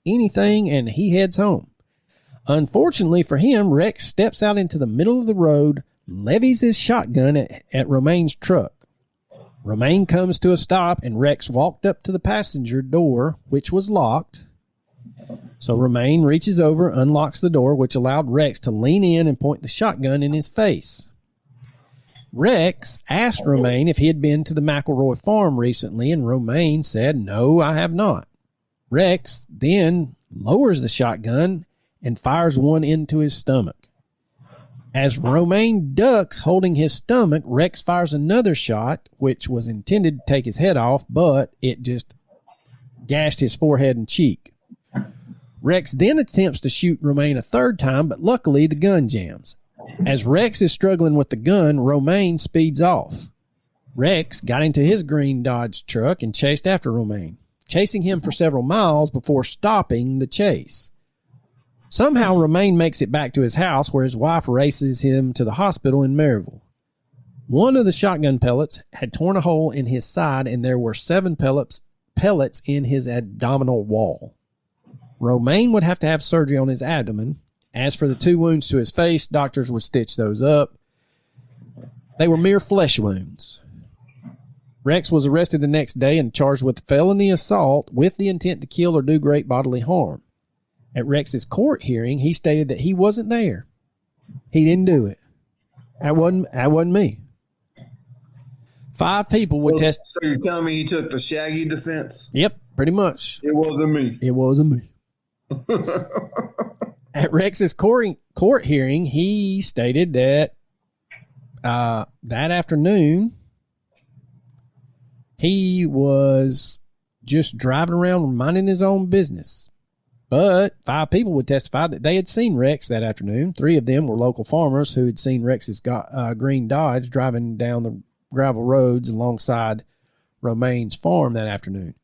anything, and he heads home. Unfortunately for him, Rex steps out into the middle of the road, levies his shotgun at Romaine's truck. Romaine comes to a stop, and Rex walked up to the passenger door, which was locked. So Romaine reaches over, unlocks the door, which allowed Rex to lean in and point the shotgun in his face. Rex asked Romaine if he had been to the McElroy farm recently, and Romaine said, "No, I have not." Rex then lowers the shotgun and fires one into his stomach. As Romaine ducks holding his stomach, Rex fires another shot, which was intended to take his head off, but it just gashed his forehead and cheek. Rex then attempts to shoot Romaine a third time, but luckily the gun jams. As Rex is struggling with the gun, Romaine speeds off. Rex got into his green Dodge truck and chased after Romaine, chasing him for several miles before stopping the chase. Somehow Romaine makes it back to his house, where his wife races him to the hospital in Maryville. One of the shotgun pellets had torn a hole in his side, and there were 7 pellets in his abdominal wall. Romaine would have to have surgery on his abdomen. As for the 2 wounds to his face, doctors would stitch those up. They were mere flesh wounds. Rex was arrested the next day and charged with felony assault with the intent to kill or do great bodily harm. At Rex's court hearing, he stated that he wasn't there. He didn't do it. That wasn't me. 5 people would test. So you're telling me he took the Shaggy defense? Yep, pretty much. It wasn't me. It wasn't me. At Rex's court hearing, he stated that that afternoon he was just driving around minding his own business. But 5 people would testify that they had seen Rex that afternoon. 3 of them were local farmers who had seen Rex's green Dodge driving down the gravel roads alongside Romaine's farm that afternoon.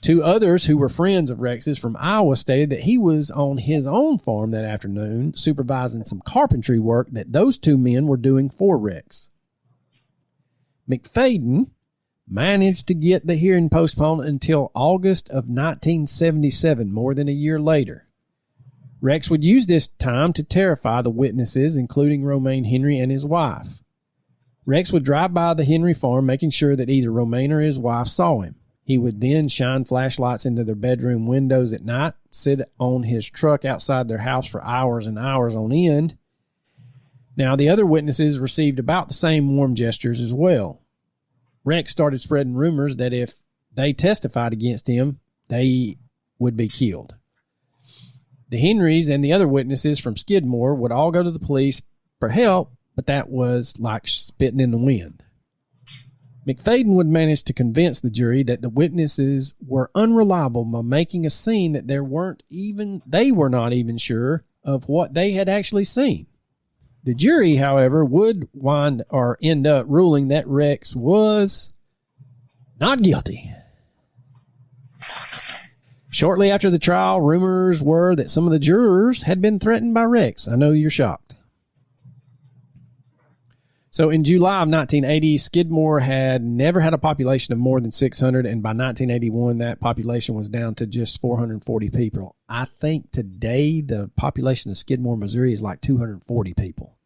2 others who were friends of Rex's from Iowa stated that he was on his own farm that afternoon supervising some carpentry work that those 2 men were doing for Rex. McFadden managed to get the hearing postponed until August of 1977, more than a year later. Rex would use this time to terrify the witnesses, including Romaine Henry and his wife. Rex would drive by the Henry farm, making sure that either Romaine or his wife saw him. He would then shine flashlights into their bedroom windows at night, sit on his truck outside their house for hours and hours on end. Now, the other witnesses received about the same warm gestures as well. Rex started spreading rumors that if they testified against him, they would be killed. The Henrys and the other witnesses from Skidmore would all go to the police for help, but that was like spitting in the wind. McFadden would manage to convince the jury that the witnesses were unreliable by making a scene that they were not even sure of what they had actually seen. The jury, however, would end up ruling that Rex was not guilty. Shortly after the trial, rumors were that some of the jurors had been threatened by Rex. I know you're shocked. So in July of 1980, Skidmore had never had a population of more than 600, and by 1981, that population was down to just 440 people. I think today the population of Skidmore, Missouri is like 240 people.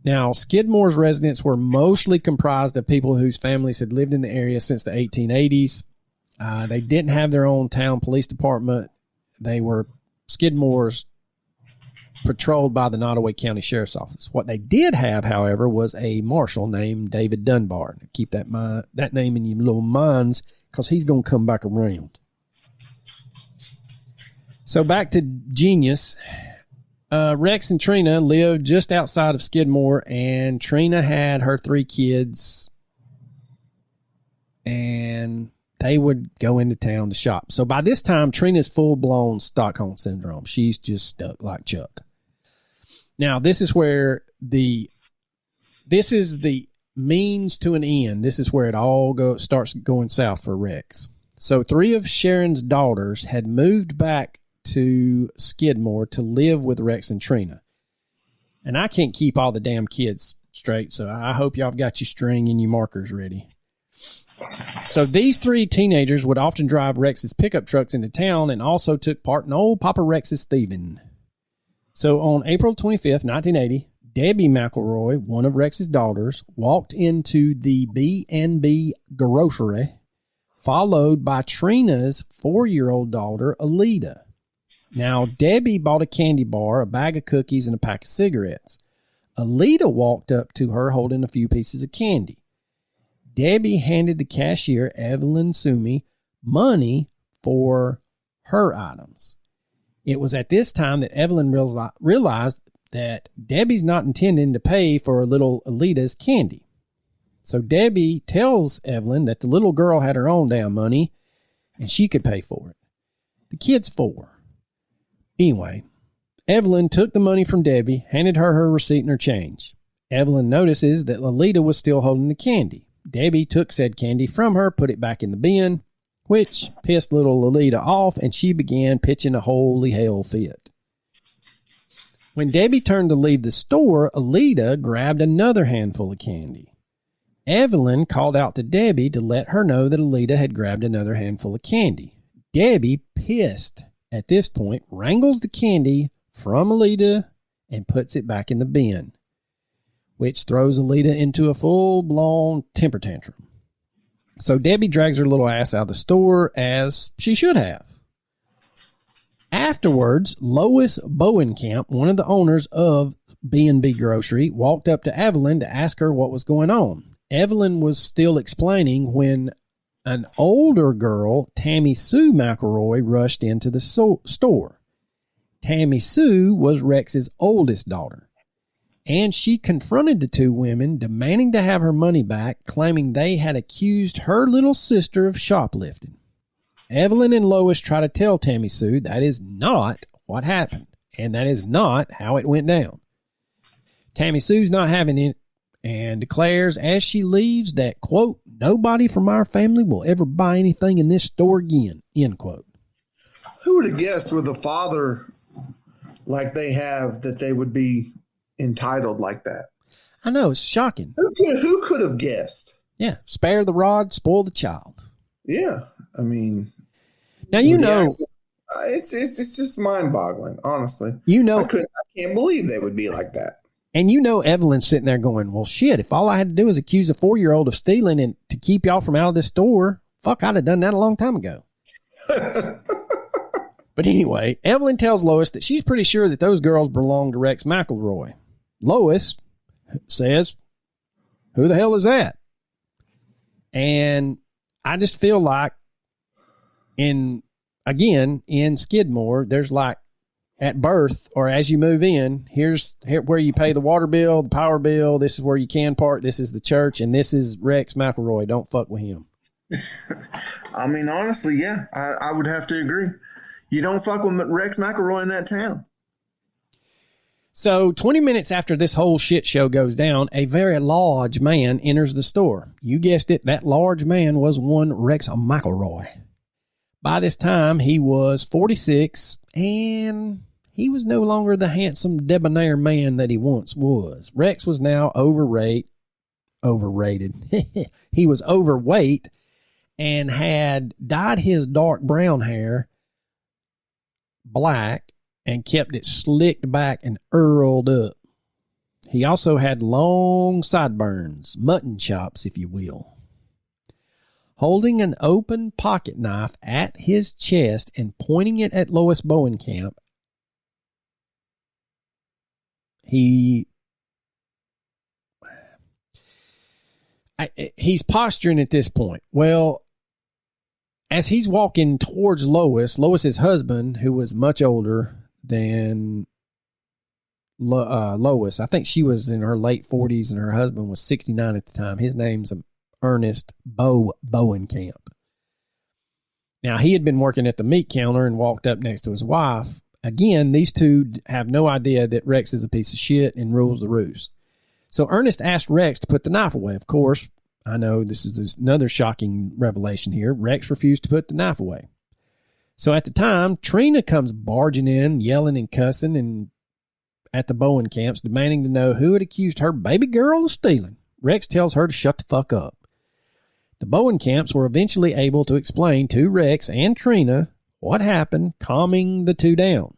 Now, Skidmore's residents were mostly comprised of people whose families had lived in the area since the 1880s. They didn't have their own town police department. They were Skidmore's patrolled by the Nottoway County Sheriff's Office. What they did have, however, was a marshal named David Dunbar. Keep that name in your little minds because he's going to come back around. So back to Genius. Rex and Trina lived just outside of Skidmore, and Trina had her 3 kids, and they would go into town to shop. So by this time, Trina's full-blown Stockholm Syndrome. She's just stuck like Chuck. Now, this is where this is the means to an end. This is where it all starts going south for Rex. So 3 of Sharon's daughters had moved back to Skidmore to live with Rex and Trina. And I can't keep all the damn kids straight, so I hope y'all got your string and your markers ready. So these 3 teenagers would often drive Rex's pickup trucks into town and also took part in old Papa Rex's thieving. So on April 25th, 1980, Debbie McElroy, one of Rex's daughters, walked into the B&B grocery, followed by Trina's 4-year-old daughter, Alita. Now, Debbie bought a candy bar, a bag of cookies, and a pack of cigarettes. Alita walked up to her holding a few pieces of candy. Debbie handed the cashier, Evelyn Sumi, money for her items. It was at this time that Evelyn realized that Debbie's not intending to pay for little Alita's candy. So Debbie tells Evelyn that the little girl had her own damn money and she could pay for it. The kid's 4. Anyway, Evelyn took the money from Debbie, handed her receipt and her change. Evelyn notices that Alita was still holding the candy. Debbie took said candy from her, put it back in the bin, which pissed little Alita off, and she began pitching a holy hell fit. When Debbie turned to leave the store, Alita grabbed another handful of candy. Evelyn called out to Debbie to let her know that Alita had grabbed another handful of candy. Debbie, pissed at this point, wrangles the candy from Alita and puts it back in the bin, which throws Alita into a full-blown temper tantrum. So Debbie drags her little ass out of the store, as she should have. Afterwards, Lois Bowenkamp, one of the owners of B&B Grocery, walked up to Evelyn to ask her what was going on. Evelyn was still explaining when an older girl, Tammy Sue McElroy, rushed into the store. Tammy Sue was Rex's oldest daughter, and she confronted the two women, demanding to have her money back, claiming they had accused her little sister of shoplifting. Evelyn and Lois try to tell Tammy Sue that is not what happened, and that is not how it went down. Tammy Sue's not having it and declares as she leaves that, quote, nobody from our family will ever buy anything in this store again, end quote. Who would have guessed with a father like they have that they would be entitled like that? I know, it's shocking. Who could have guessed? Yeah, spare the rod, spoil the child. Yeah, I mean, now you know it's just mind-boggling, honestly. You know, I can't believe they would be like that. And you know, Evelyn's sitting there going, "Well, shit! If all I had to do was accuse a 4-year-old of stealing and to keep y'all from out of this store, fuck, I'd have done that a long time ago." But anyway, Evelyn tells Lois that she's pretty sure that those girls belong to Rex McElroy. Lois says, "Who the hell is that?" And I just feel like in Skidmore, there's like at birth or as you move in, here's where you pay the water bill, the power bill. This is where you can park. This is the church. And this is Rex McElroy. Don't fuck with him. I mean, honestly, yeah, I would have to agree. You don't fuck with Rex McElroy in that town. So 20 minutes after this whole shit show goes down, a very large man enters the store. You guessed it, that large man was one Rex McElroy. By this time, he was 46, and he was no longer the handsome, debonair man that he once was. Rex was now overrated. He was overweight and had dyed his dark brown hair black and kept it slicked back and earled up. He also had long sideburns, mutton chops, if you will. Holding an open pocket knife at his chest and pointing it at Lois Bowenkamp, he's posturing at this point. Well, as he's walking towards Lois's husband, who was much older than Lois. I think she was in her late 40s and her husband was 69 at the time. His name's Ernest Bowenkamp. Now, he had been working at the meat counter and walked up next to his wife. Again, these two have no idea that Rex is a piece of shit and rules the roost. So Ernest asked Rex to put the knife away. Of course, I know this is another shocking revelation here. Rex refused to put the knife away. So at the time, Trina comes barging in, yelling and cussing and at the Bowenkamps, demanding to know who had accused her baby girl of stealing. Rex tells her to shut the fuck up. The Bowenkamps were eventually able to explain to Rex and Trina what happened, calming the two down.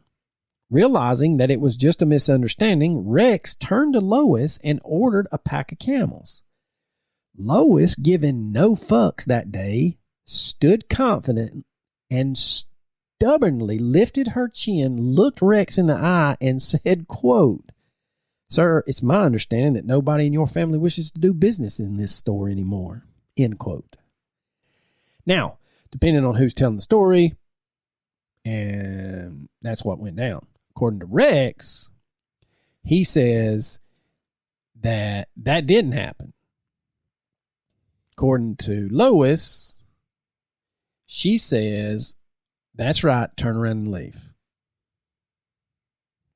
Realizing that it was just a misunderstanding, Rex turned to Lois and ordered a pack of Camels. Lois, giving no fucks that day, stood confident and stubbornly lifted her chin, looked Rex in the eye, and said, quote, "Sir, it's my understanding that nobody in your family wishes to do business in this store anymore," end quote. Now, depending on who's telling the story, and that's what went down. According to Rex, he says that didn't happen. According to Lois, she says, that's right, turn around and leave.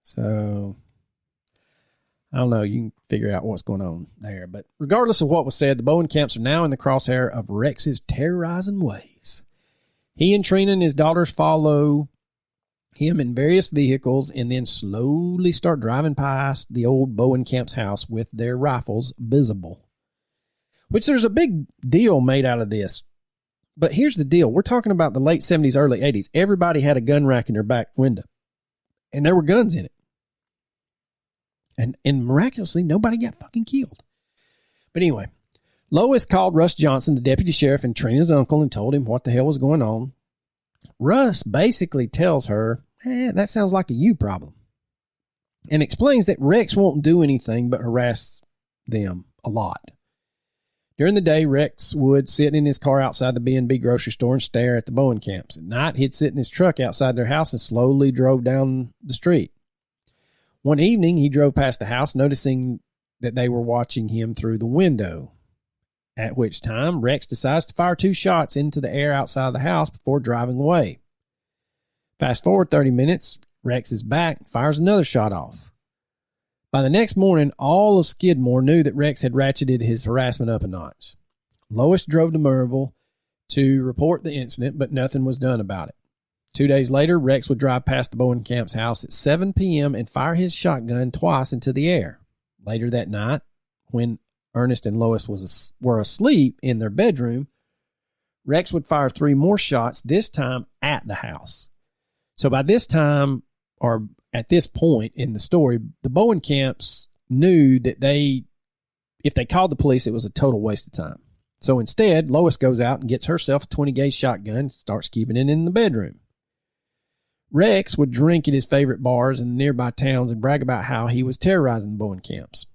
So, I don't know, you can figure out what's going on there. But regardless of what was said, the Bowenkamps are now in the crosshair of Rex's terrorizing ways. He and Trina and his daughters follow him in various vehicles and then slowly start driving past the old Bowenkamp's house with their rifles visible. Which there's a big deal made out of this. But here's the deal. We're talking about the late 70s, early 80s. Everybody had a gun rack in their back window. And there were guns in it. And miraculously, nobody got fucking killed. But anyway, Lois called Russ Johnson, the deputy sheriff, and Trina's uncle, and told him what the hell was going on. Russ basically tells her, that sounds like a you problem. And explains that Rex won't do anything but harass them a lot. During the day, Rex would sit in his car outside the B&B grocery store and stare at the Bowen camps. At night, he'd sit in his truck outside their house and slowly drove down the street. One evening, he drove past the house, noticing that they were watching him through the window, at which time Rex decides to fire 2 shots into the air outside the house before driving away. Fast forward 30 minutes, Rex is back and fires another shot off. By the next morning, all of Skidmore knew that Rex had ratcheted his harassment up a notch. Lois drove to Maryville to report the incident, but nothing was done about it. 2 days later, Rex would drive past the Bowen camp's house at 7 p.m. and fire his shotgun twice into the air. Later that night, when Ernest and Lois were asleep in their bedroom, Rex would fire 3 more shots, this time at the house. So by this time, or at this point in the story, the Bowen camps knew that if they called the police, it was a total waste of time. So instead, Lois goes out and gets herself a 20-gauge shotgun and starts keeping it in the bedroom. Rex would drink at his favorite bars in the nearby towns and brag about how he was terrorizing the Bowen camps.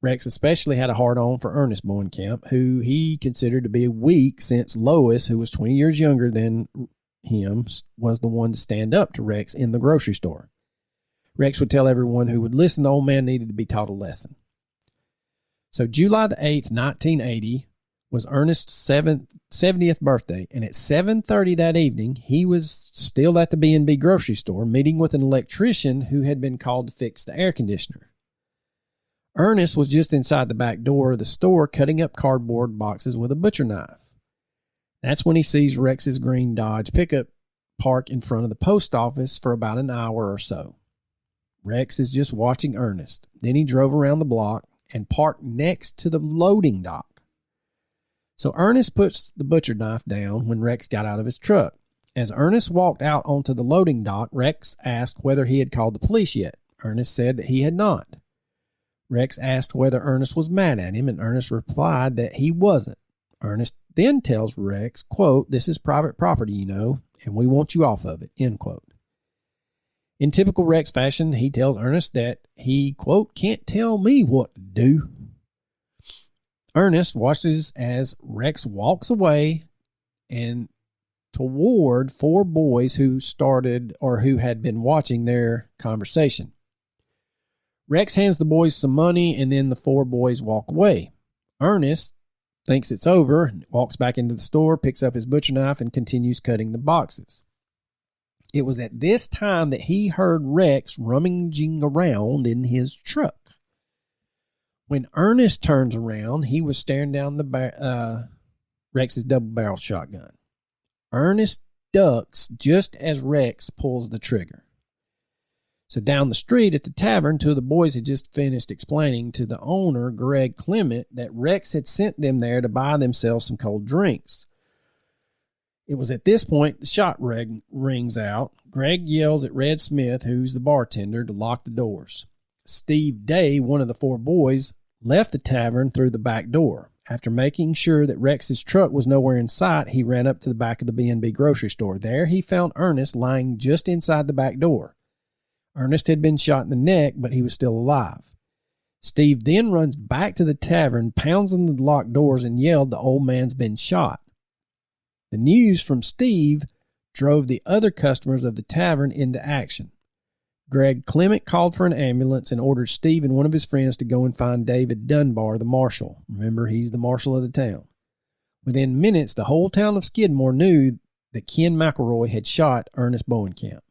Rex especially had a hard-on for Ernest Bowen Camp, who he considered to be weak since Lois, who was 20 years younger than him, was the one to stand up to Rex in the grocery store. Rex would tell everyone who would listen the old man needed to be taught a lesson. So July the 8th, 1980 was Ernest's 70th birthday, and at 7:30 that evening, he was still at the B&B grocery store meeting with an electrician who had been called to fix the air conditioner. Ernest was just inside the back door of the store cutting up cardboard boxes with a butcher knife. That's when he sees Rex's green Dodge pickup park in front of the post office for about an hour or so. Rex is just watching Ernest. Then he drove around the block and parked next to the loading dock. So Ernest puts the butcher knife down when Rex got out of his truck. As Ernest walked out onto the loading dock, Rex asked whether he had called the police yet. Ernest said that he had not. Rex asked whether Ernest was mad at him, and Ernest replied that he wasn't. Ernest then tells Rex, quote, "This is private property, you know, and we want you off of it," end quote. In typical Rex fashion, he tells Ernest that he, quote, "can't tell me what to do." Ernest watches as Rex walks away and toward 4 boys who had been watching their conversation. Rex hands the boys some money, and then the 4 boys walk away. Ernest thinks it's over, walks back into the store, picks up his butcher knife, and continues cutting the boxes. It was at this time that he heard Rex rummaging around in his truck. When Ernest turns around, he was staring down Rex's double-barrel shotgun. Ernest ducks just as Rex pulls the trigger. So down the street at the tavern, 2 of the boys had just finished explaining to the owner, Greg Clement, that Rex had sent them there to buy themselves some cold drinks. It was at this point the shot rings out. Greg yells at Red Smith, who's the bartender, to lock the doors. Steve Day, one of the 4 boys, left the tavern through the back door. After making sure that Rex's truck was nowhere in sight, he ran up to the back of the B&B grocery store. There he found Ernest lying just inside the back door. Ernest had been shot in the neck, but he was still alive. Steve then runs back to the tavern, pounds on the locked doors, and yelled, "The old man's been shot." The news from Steve drove the other customers of the tavern into action. Greg Clement called for an ambulance and ordered Steve and one of his friends to go and find David Dunbar, the marshal. Remember, he's the marshal of the town. Within minutes, the whole town of Skidmore knew that Ken McElroy had shot Ernest Bowenkamp.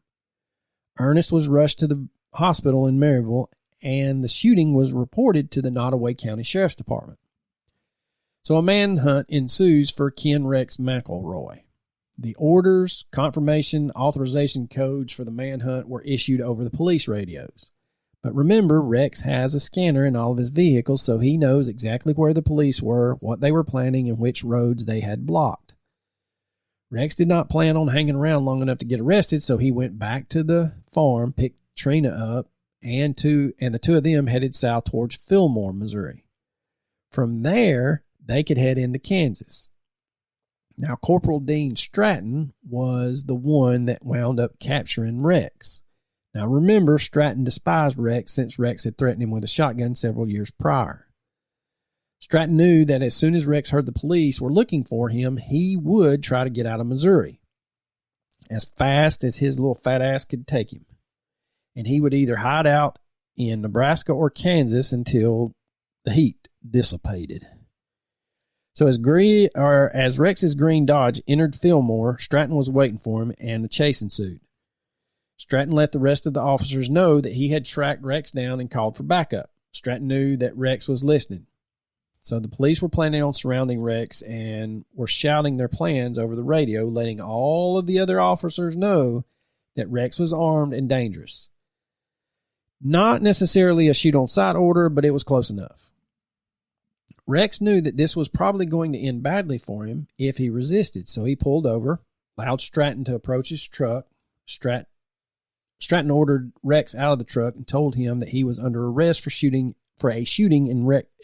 Ernest was rushed to the hospital in Maryville, and the shooting was reported to the Nottoway County Sheriff's Department. So a manhunt ensues for Ken Rex McElroy. The orders, confirmation, authorization codes for the manhunt were issued over the police radios. But remember, Rex has a scanner in all of his vehicles, so he knows exactly where the police were, what they were planning, and which roads they had blocked. Rex did not plan on hanging around long enough to get arrested, so he went back to the farm, picked Trina up, and the 2 of them headed south towards Fillmore, Missouri. From there, they could head into Kansas. Now, Corporal Dean Stratton was the one that wound up capturing Rex. Now, remember, Stratton despised Rex since Rex had threatened him with a shotgun several years prior. Stratton knew that as soon as Rex heard the police were looking for him, he would try to get out of Missouri as fast as his little fat ass could take him. And he would either hide out in Nebraska or Kansas until the heat dissipated. So as Rex's green Dodge entered Fillmore, Stratton was waiting for him, and the chase ensued. Stratton let the rest of the officers know that he had tracked Rex down and called for backup. Stratton knew that Rex was listening. So the police were planning on surrounding Rex and were shouting their plans over the radio, letting all of the other officers know that Rex was armed and dangerous. Not necessarily a shoot-on-sight order, but it was close enough. Rex knew that this was probably going to end badly for him if he resisted, so he pulled over, allowed Stratton to approach his truck. Stratton ordered Rex out of the truck and told him that he was under arrest for a shooting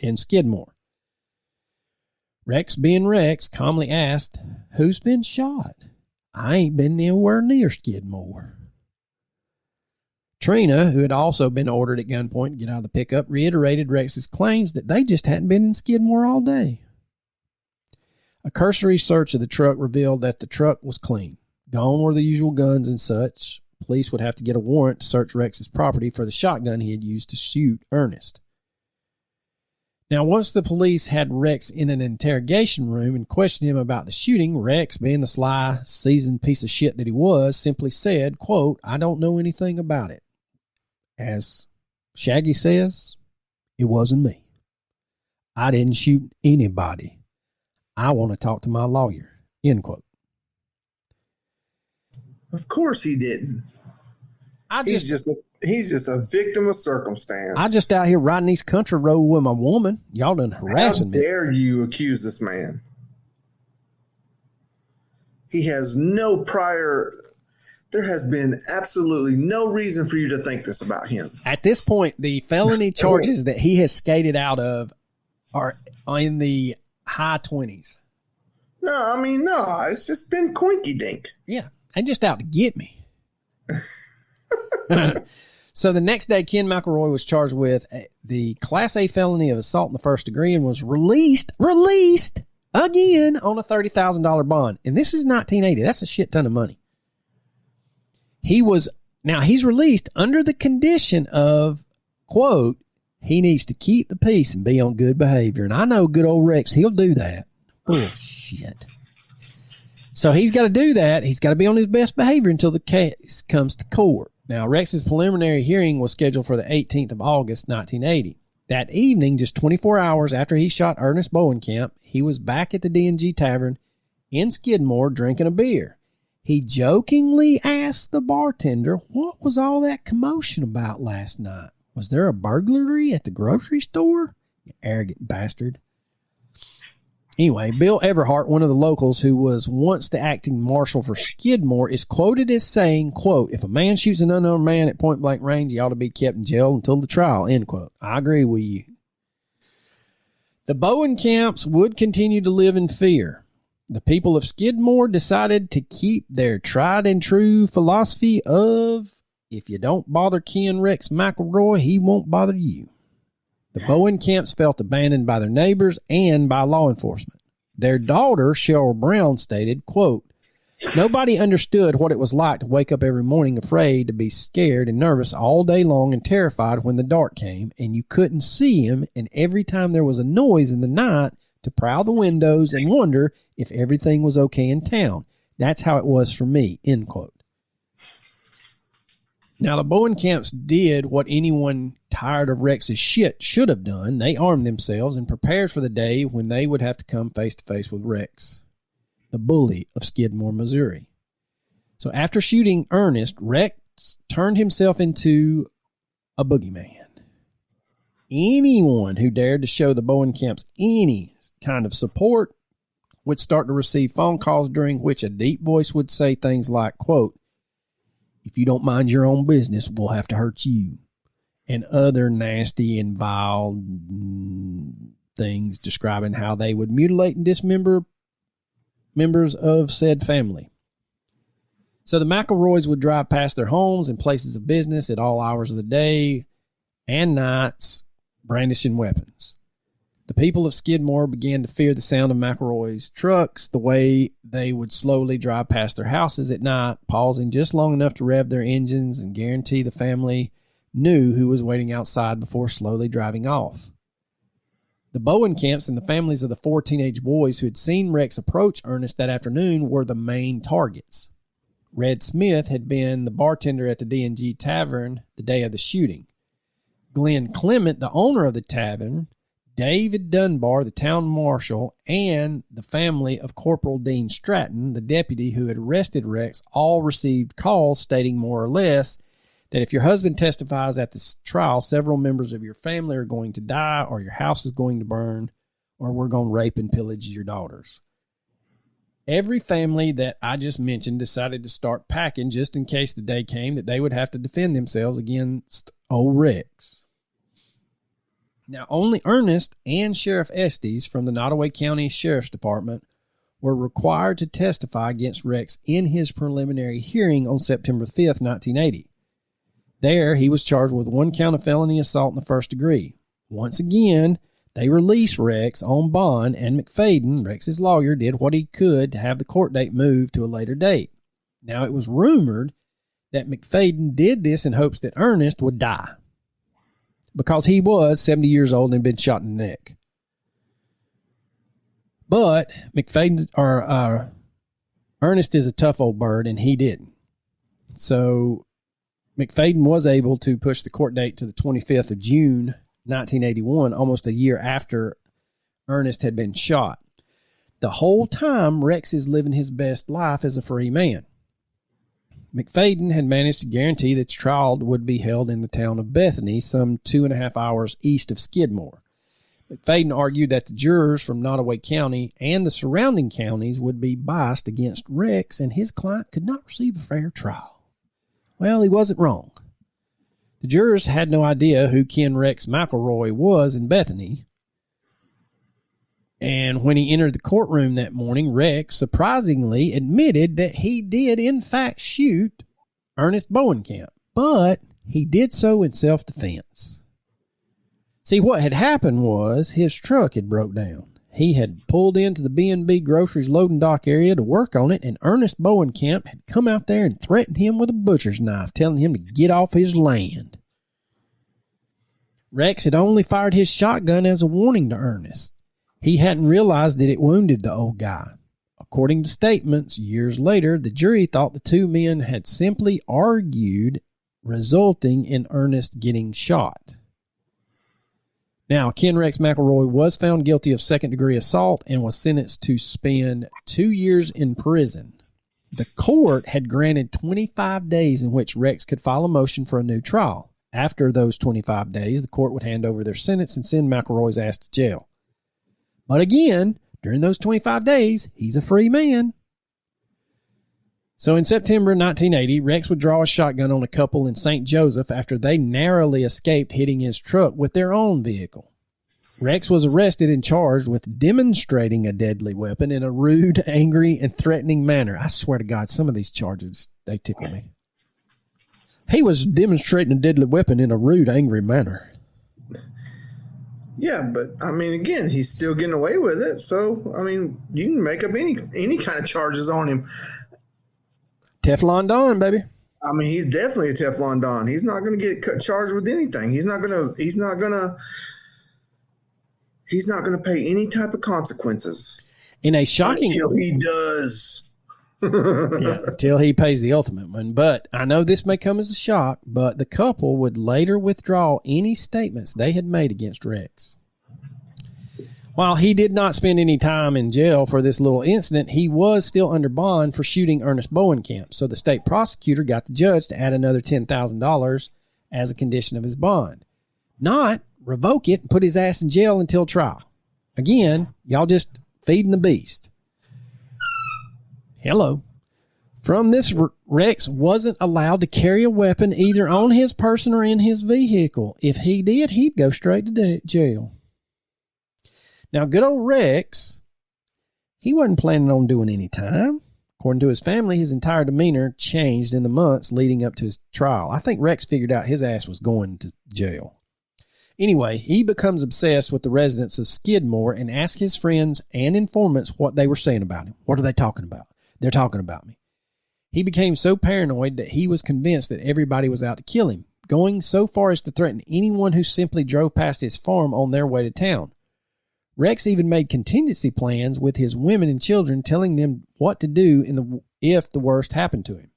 in Skidmore. Rex, being Rex, calmly asked, "Who's been shot? I ain't been anywhere near Skidmore." Trina, who had also been ordered at gunpoint to get out of the pickup, reiterated Rex's claims that they just hadn't been in Skidmore all day. A cursory search of the truck revealed that the truck was clean. Gone were the usual guns and such. Police would have to get a warrant to search Rex's property for the shotgun he had used to shoot Ernest. Now, once the police had Rex in an interrogation room and questioned him about the shooting, Rex, being the sly, seasoned piece of shit that he was, simply said, quote, "I don't know anything about it. As Shaggy says, it wasn't me. I didn't shoot anybody. I want to talk to my lawyer," end quote. Of course he didn't. He's just a victim of circumstance. I just out here riding these country roads with my woman. Y'all done harassing me. How dare you accuse this man? He has no prior... There has been absolutely no reason for you to think this about him. At this point, the felony charges that he has skated out of are in the high 20s. No. It's just been coinky dink. Yeah. They just out to get me. So the next day, Ken McElroy was charged with the Class A felony of assault in the first degree and was released again on a $30,000 bond. And this is 1980. That's a shit ton of money. He's released under the condition of, quote, he needs to keep the peace and be on good behavior. And I know good old Rex, he'll do that. Bullshit. So he's got to do that. He's got to be on his best behavior until the case comes to court. Now, Rex's preliminary hearing was scheduled for the 18th of August, 1980. That evening, just 24 hours after he shot Ernest Bowenkamp, he was back at the D&G Tavern in Skidmore drinking a beer. He jokingly asked the bartender, "What was all that commotion about last night? Was there a burglary at the grocery store? You arrogant bastard." Anyway, Bill Everhart, one of the locals who was once the acting marshal for Skidmore, is quoted as saying, quote, "If a man shoots an unarmed man at point-blank range, he ought to be kept in jail until the trial," end quote. I agree with you. The Bowenkamps would continue to live in fear. The people of Skidmore decided to keep their tried and true philosophy of, if you don't bother Ken Rex McElroy, he won't bother you. The Bowenkamps felt abandoned by their neighbors and by law enforcement. Their daughter, Cheryl Brown, stated, quote, "Nobody understood what it was like to wake up every morning afraid, to be scared and nervous all day long and terrified when the dark came and you couldn't see him, and every time there was a noise in the night to prowl the windows and wonder if everything was okay in town. That's how it was for me," end quote. Now, the Bowenkamps did what anyone tired of Rex's shit should have done. They armed themselves and prepared for the day when they would have to come face to face with Rex, the bully of Skidmore, Missouri. So after shooting Ernest, Rex turned himself into a boogeyman. Anyone who dared to show the Bowenkamps any kind of support would start to receive phone calls during which a deep voice would say things like, quote, "If you don't mind your own business, we'll have to hurt you," and other nasty and vile things describing how they would mutilate and dismember members of said family. So the McElroys would drive past their homes and places of business at all hours of the day and nights, brandishing weapons. The people of Skidmore began to fear the sound of McElroy's trucks, the way they would slowly drive past their houses at night, pausing just long enough to rev their engines and guarantee the family knew who was waiting outside before slowly driving off. The Bowenkamps and the families of the 4 teenage boys who had seen Rex approach Ernest that afternoon were the main targets. Red Smith had been the bartender at the D&G Tavern the day of the shooting. Glenn Clement, the owner of the tavern, David Dunbar, the town marshal, and the family of Corporal Dean Stratton, the deputy who had arrested Rex, all received calls stating more or less that if your husband testifies at this trial, several members of your family are going to die, or your house is going to burn, or we're going to rape and pillage your daughters. Every family that I just mentioned decided to start packing just in case the day came that they would have to defend themselves against old Rex. Now, only Ernest and Sheriff Estes from the Nottoway County Sheriff's Department were required to testify against Rex in his preliminary hearing on September 5th, 1980. There, he was charged with 1 count of felony assault in the first degree. Once again, they released Rex on bond, and McFadden, Rex's lawyer, did what he could to have the court date moved to a later date. Now, it was rumored that McFadden did this in hopes that Ernest would die, because he was 70 years old and had been shot in the neck. But Ernest is a tough old bird, and he didn't. So McFadden was able to push the court date to the 25th of June, 1981, almost a year after Ernest had been shot. The whole time, Rex is living his best life as a free man. McFadden had managed to guarantee that the trial would be held in the town of Bethany, some 2.5 hours east of Skidmore. McFadden argued that the jurors from Nottoway County and the surrounding counties would be biased against Rex, and his client could not receive a fair trial. Well, he wasn't wrong. The jurors had no idea who Ken Rex McElroy was in Bethany. And when he entered the courtroom that morning, Rex surprisingly admitted that he did, in fact, shoot Ernest Bowenkamp, but he did so in self-defense. See, what had happened was his truck had broke down. He had pulled into the B&B Groceries loading dock area to work on it, and Ernest Bowenkamp had come out there and threatened him with a butcher's knife, telling him to get off his land. Rex had only fired his shotgun as a warning to Ernest. He hadn't realized that it wounded the old guy. According to statements years later, the jury thought the two men had simply argued, resulting in Ernest getting shot. Now, Ken Rex McElroy was found guilty of second-degree assault and was sentenced to spend 2 years in prison. The court had granted 25 days in which Rex could file a motion for a new trial. After those 25 days, the court would hand over their sentence and send McElroy's ass to jail. But again, during those 25 days, he's a free man. So in September 1980, Rex would draw a shotgun on a couple in St. Joseph after they narrowly escaped hitting his truck with their own vehicle. Rex was arrested and charged with demonstrating a deadly weapon in a rude, angry, and threatening manner. I swear to God, some of these charges, they tickle me. He was demonstrating a deadly weapon in a rude, angry manner. Yeah, but I mean, again, he's still getting away with it. So, I mean, you can make up any kind of charges on him. Teflon Don, baby. I mean, he's definitely a Teflon Don. He's not going to get charged with anything. He's not going to pay any type of consequences. In a shocking, until he does. Yeah, until he pays the ultimate one. But I know this may come as a shock, but the couple would later withdraw any statements they had made against Rex. While he did not spend any time in jail for this little incident, he was still under bond for shooting Ernest Bowenkamp. So the state prosecutor got the judge to add another $10,000 as a condition of his bond. Not revoke it and put his ass in jail until trial. Again, y'all just feeding the beast. Hello. From this, Rex wasn't allowed to carry a weapon either on his person or in his vehicle. If he did, he'd go straight to jail. Now, good old Rex, he wasn't planning on doing any time. According to his family, his entire demeanor changed in the months leading up to his trial. I think Rex figured out his ass was going to jail. Anyway, he becomes obsessed with the residents of Skidmore and asks his friends and informants what they were saying about him. What are they talking about? They're talking about me. He became so paranoid that he was convinced that everybody was out to kill him, going so far as to threaten anyone who simply drove past his farm on their way to town. Rex even made contingency plans with his women and children, telling them what to do if the worst happened to him.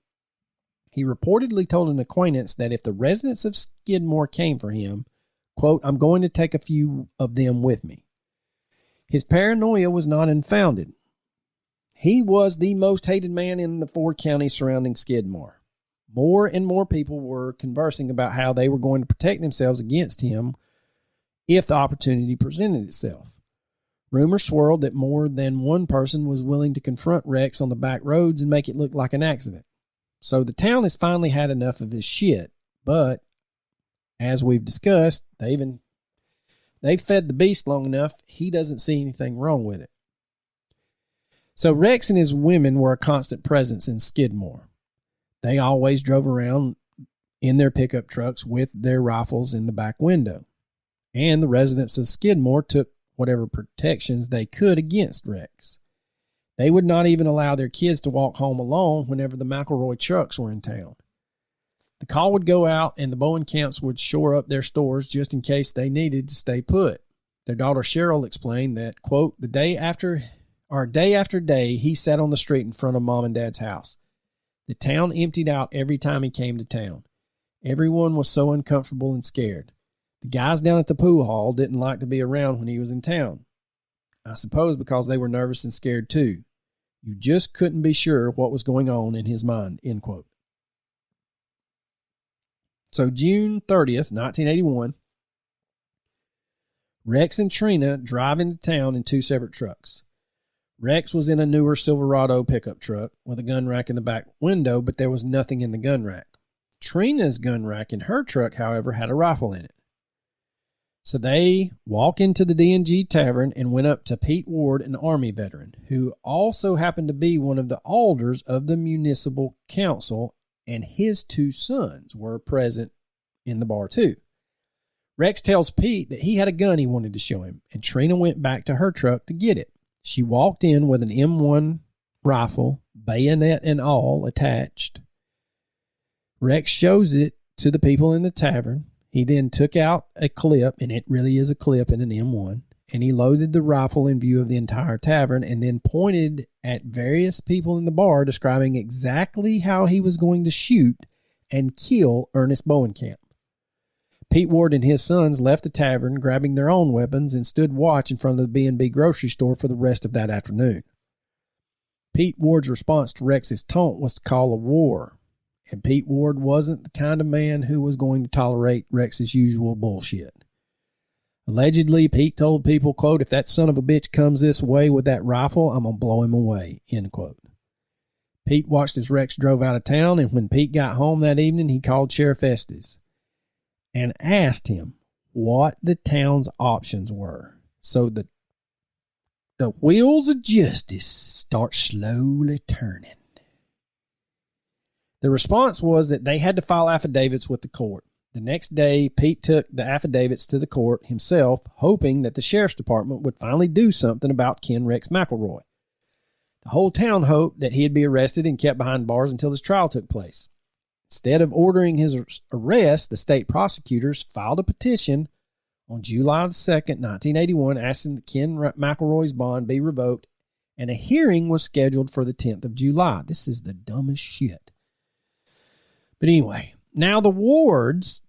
He reportedly told an acquaintance that if the residents of Skidmore came for him, quote, "I'm going to take a few of them with me." His paranoia was not unfounded. He was the most hated man in the 4 counties surrounding Skidmore. More and more people were conversing about how they were going to protect themselves against him if the opportunity presented itself. Rumors swirled that more than one person was willing to confront Rex on the back roads and make it look like an accident. So the town has finally had enough of his shit, but as we've discussed, they've fed the beast long enough, he doesn't see anything wrong with it. So Rex and his women were a constant presence in Skidmore. They always drove around in their pickup trucks with their rifles in the back window. And the residents of Skidmore took whatever protections they could against Rex. They would not even allow their kids to walk home alone whenever the McElroy trucks were in town. The call would go out and the Bowen camps would shore up their stores just in case they needed to stay put. Their daughter Cheryl explained that, quote, day after day, he sat on the street in front of Mom and Dad's house. The town emptied out every time he came to town. Everyone was so uncomfortable and scared. The guys down at the pool hall didn't like to be around when he was in town. I suppose because they were nervous and scared too. You just couldn't be sure what was going on in his mind, end quote. So June 30th, 1981, Rex and Trina drive into town in 2 separate trucks. Rex was in a newer Silverado pickup truck with a gun rack in the back window, but there was nothing in the gun rack. Trina's gun rack in her truck, however, had a rifle in it. So they walk into the D&G Tavern and went up to Pete Ward, an Army veteran, who also happened to be one of the alders of the municipal council, and his 2 sons were present in the bar too. Rex tells Pete that he had a gun he wanted to show him, and Trina went back to her truck to get it. She walked in with an M1 rifle, bayonet and all, attached. Rex shows it to the people in the tavern. He then took out a clip, and it really is a clip in an M1, and he loaded the rifle in view of the entire tavern and then pointed at various people in the bar, describing exactly how he was going to shoot and kill Ernest Bowenkamp. Pete Ward and his sons left the tavern, grabbing their own weapons, and stood watch in front of the B&B grocery store for the rest of that afternoon. Pete Ward's response to Rex's taunt was to call a war, and Pete Ward wasn't the kind of man who was going to tolerate Rex's usual bullshit. Allegedly, Pete told people, quote, "If that son of a bitch comes this way with that rifle, I'm going to blow him away," end quote. Pete watched as Rex drove out of town, and when Pete got home that evening, he called Sheriff Estes and asked him what the town's options were. So the wheels of justice start slowly turning. The response was that they had to file affidavits with the court. The next day, Pete took the affidavits to the court himself, hoping that the sheriff's department would finally do something about Ken Rex McElroy. The whole town hoped that he'd be arrested and kept behind bars until his trial took place. Instead of ordering his arrest, the state prosecutors filed a petition on July 2nd, 1981, asking that Ken McElroy's bond be revoked, and a hearing was scheduled for the 10th of July. This is the dumbest shit. But anyway, now the Wards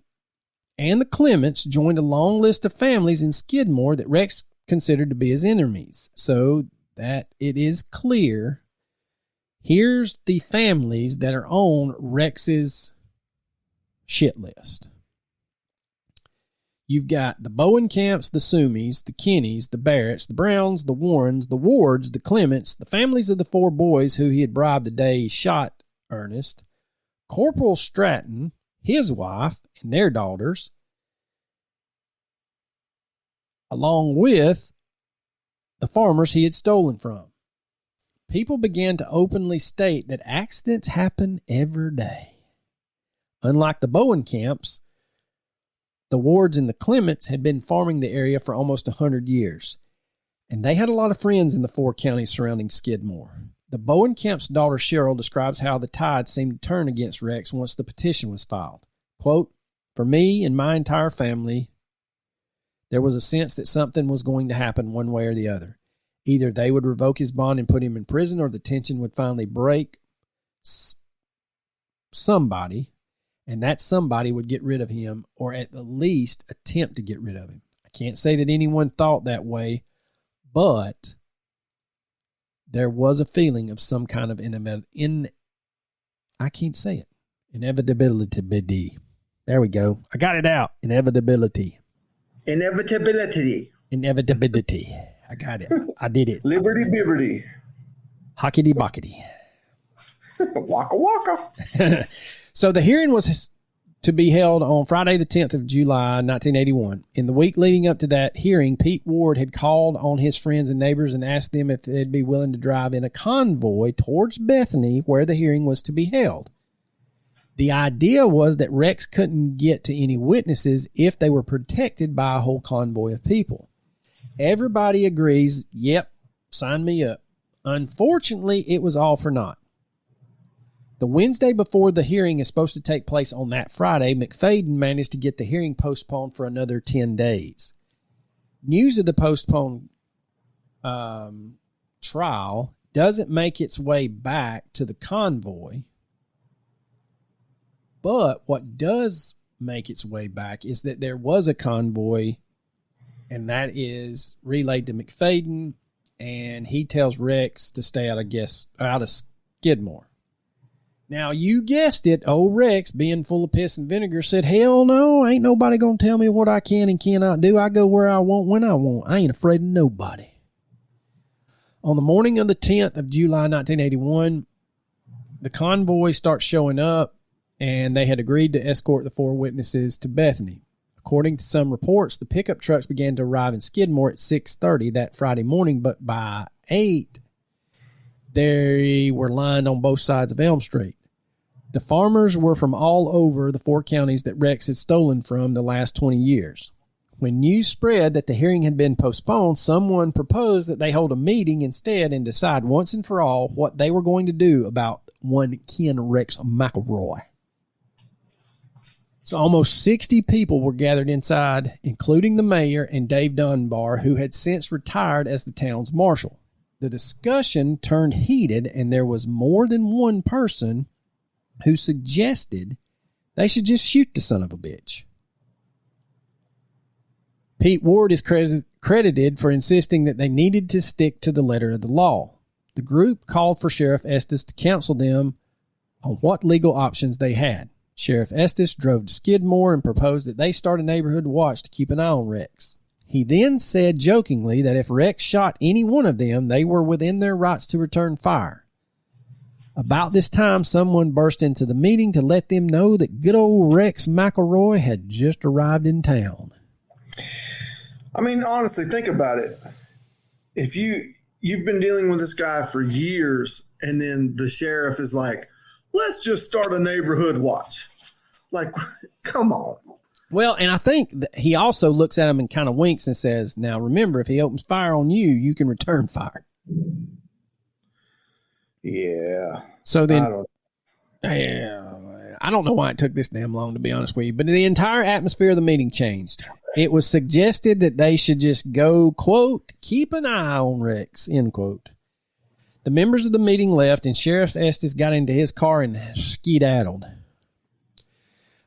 and the Clements joined a long list of families in Skidmore that Rex considered to be his enemies. So that it is clear, here's the families that are on Rex's shit list. You've got the Bowenkamps, the Sumies, the Kennys, the Barretts, the Browns, the Warrens, the Wards, the Clements, the families of the 4 boys who he had bribed the day he shot Ernest, Corporal Stratton, his wife, and their daughters, along with the farmers he had stolen from. People began to openly state that accidents happen every day. Unlike the Bowenkamps, The Wards and the Clements had been farming the area for almost 100 years, and they had a lot of friends in the 4 counties surrounding Skidmore. The Bowenkamp's daughter Cheryl describes how the tide seemed to turn against Rex once the petition was filed. Quote, "For me and my entire family, there was a sense that something was going to happen one way or the other. Either they would revoke his bond and put him in prison, or the tension would finally break. Somebody, and that somebody would get rid of him, or at the least attempt to get rid of him. I can't say that anyone thought that way, but there was a feeling of some kind of inevitability. There we go. I got it out. Inevitability. I got it. I did it. Liberty bibberty. Hockety bockety. Waka waka. So the hearing was to be held on Friday, the 10th of July, 1981. In the week leading up to that hearing, Pete Ward had called on his friends and neighbors and asked them if they'd be willing to drive in a convoy towards Bethany, where the hearing was to be held. The idea was that Rex couldn't get to any witnesses if they were protected by a whole convoy of people. Everybody agrees, yep, sign me up. Unfortunately, it was all for naught. The Wednesday before the hearing is supposed to take place on that Friday, McFadden managed to get the hearing postponed for another 10 days. News of the postponed trial doesn't make its way back to the convoy, but what does make its way back is that there was a convoy, and that is relayed to McFadden, and he tells Rex to stay out of Skidmore. Now, you guessed it, old Rex, being full of piss and vinegar, said, "Hell no, ain't nobody going to tell me what I can and cannot do. I go where I want, when I want. I ain't afraid of nobody." On the morning of the 10th of July, 1981, the convoy starts showing up, and they had agreed to escort the 4 witnesses to Bethany. According to some reports, the pickup trucks began to arrive in Skidmore at 6:30 that Friday morning, but by 8, they were lined on both sides of Elm Street. The farmers were from all over the 4 counties that Rex had stolen from the last 20 years. When news spread that the hearing had been postponed, someone proposed that they hold a meeting instead and decide once and for all what they were going to do about one Ken Rex McElroy. So almost 60 people were gathered inside, including the mayor and Dave Dunbar, who had since retired as the town's marshal. The discussion turned heated, and there was more than one person who suggested they should just shoot the son of a bitch. Pete Ward is credited for insisting that they needed to stick to the letter of the law. The group called for Sheriff Estes to counsel them on what legal options they had. Sheriff Estes drove to Skidmore and proposed that they start a neighborhood watch to keep an eye on Rex. He then said jokingly that if Rex shot any one of them, they were within their rights to return fire. About this time, someone burst into the meeting to let them know that good old Rex McElroy had just arrived in town. I mean, honestly, think about it. If you've been dealing with this guy for years, and then the sheriff is like, "Let's just start a neighborhood watch." Like, come on. Well, and I think that he also looks at him and kind of winks and says, "Now remember, if he opens fire on you, you can return fire." Yeah. So then, I don't know why it took this damn long, to be honest with you, but the entire atmosphere of the meeting changed. It was suggested that they should just go, quote, "keep an eye on Rex," end quote. The members of the meeting left, and Sheriff Estes got into his car and skedaddled.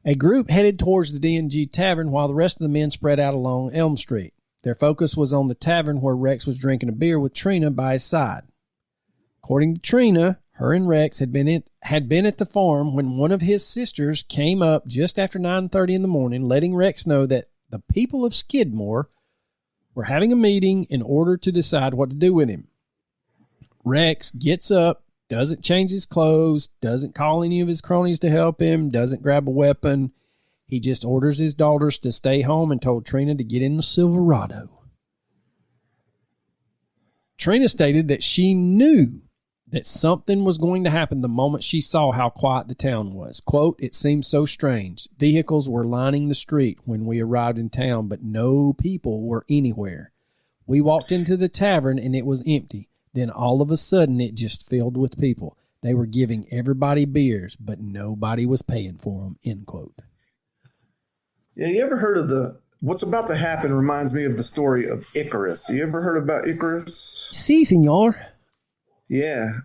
A group headed towards the D&G Tavern while the rest of the men spread out along Elm Street. Their focus was on the tavern where Rex was drinking a beer with Trina by his side. According to Trina, her and Rex had been at the farm when one of his sisters came up just after 9:30 in the morning, letting Rex know that the people of Skidmore were having a meeting in order to decide what to do with him. Rex gets up, doesn't change his clothes, doesn't call any of his cronies to help him, doesn't grab a weapon. He just orders his daughters to stay home and told Trina to get in the Silverado. Trina stated that she knew that something was going to happen the moment she saw how quiet the town was. Quote, "It seemed so strange. Vehicles were lining the street when we arrived in town, but no people were anywhere. We walked into the tavern and it was empty. Then all of a sudden it just filled with people. They were giving everybody beers, but nobody was paying for them," end quote. Yeah, you ever heard of what's about to happen reminds me of the story of Icarus. You ever heard about Icarus? Si, senor. Yeah.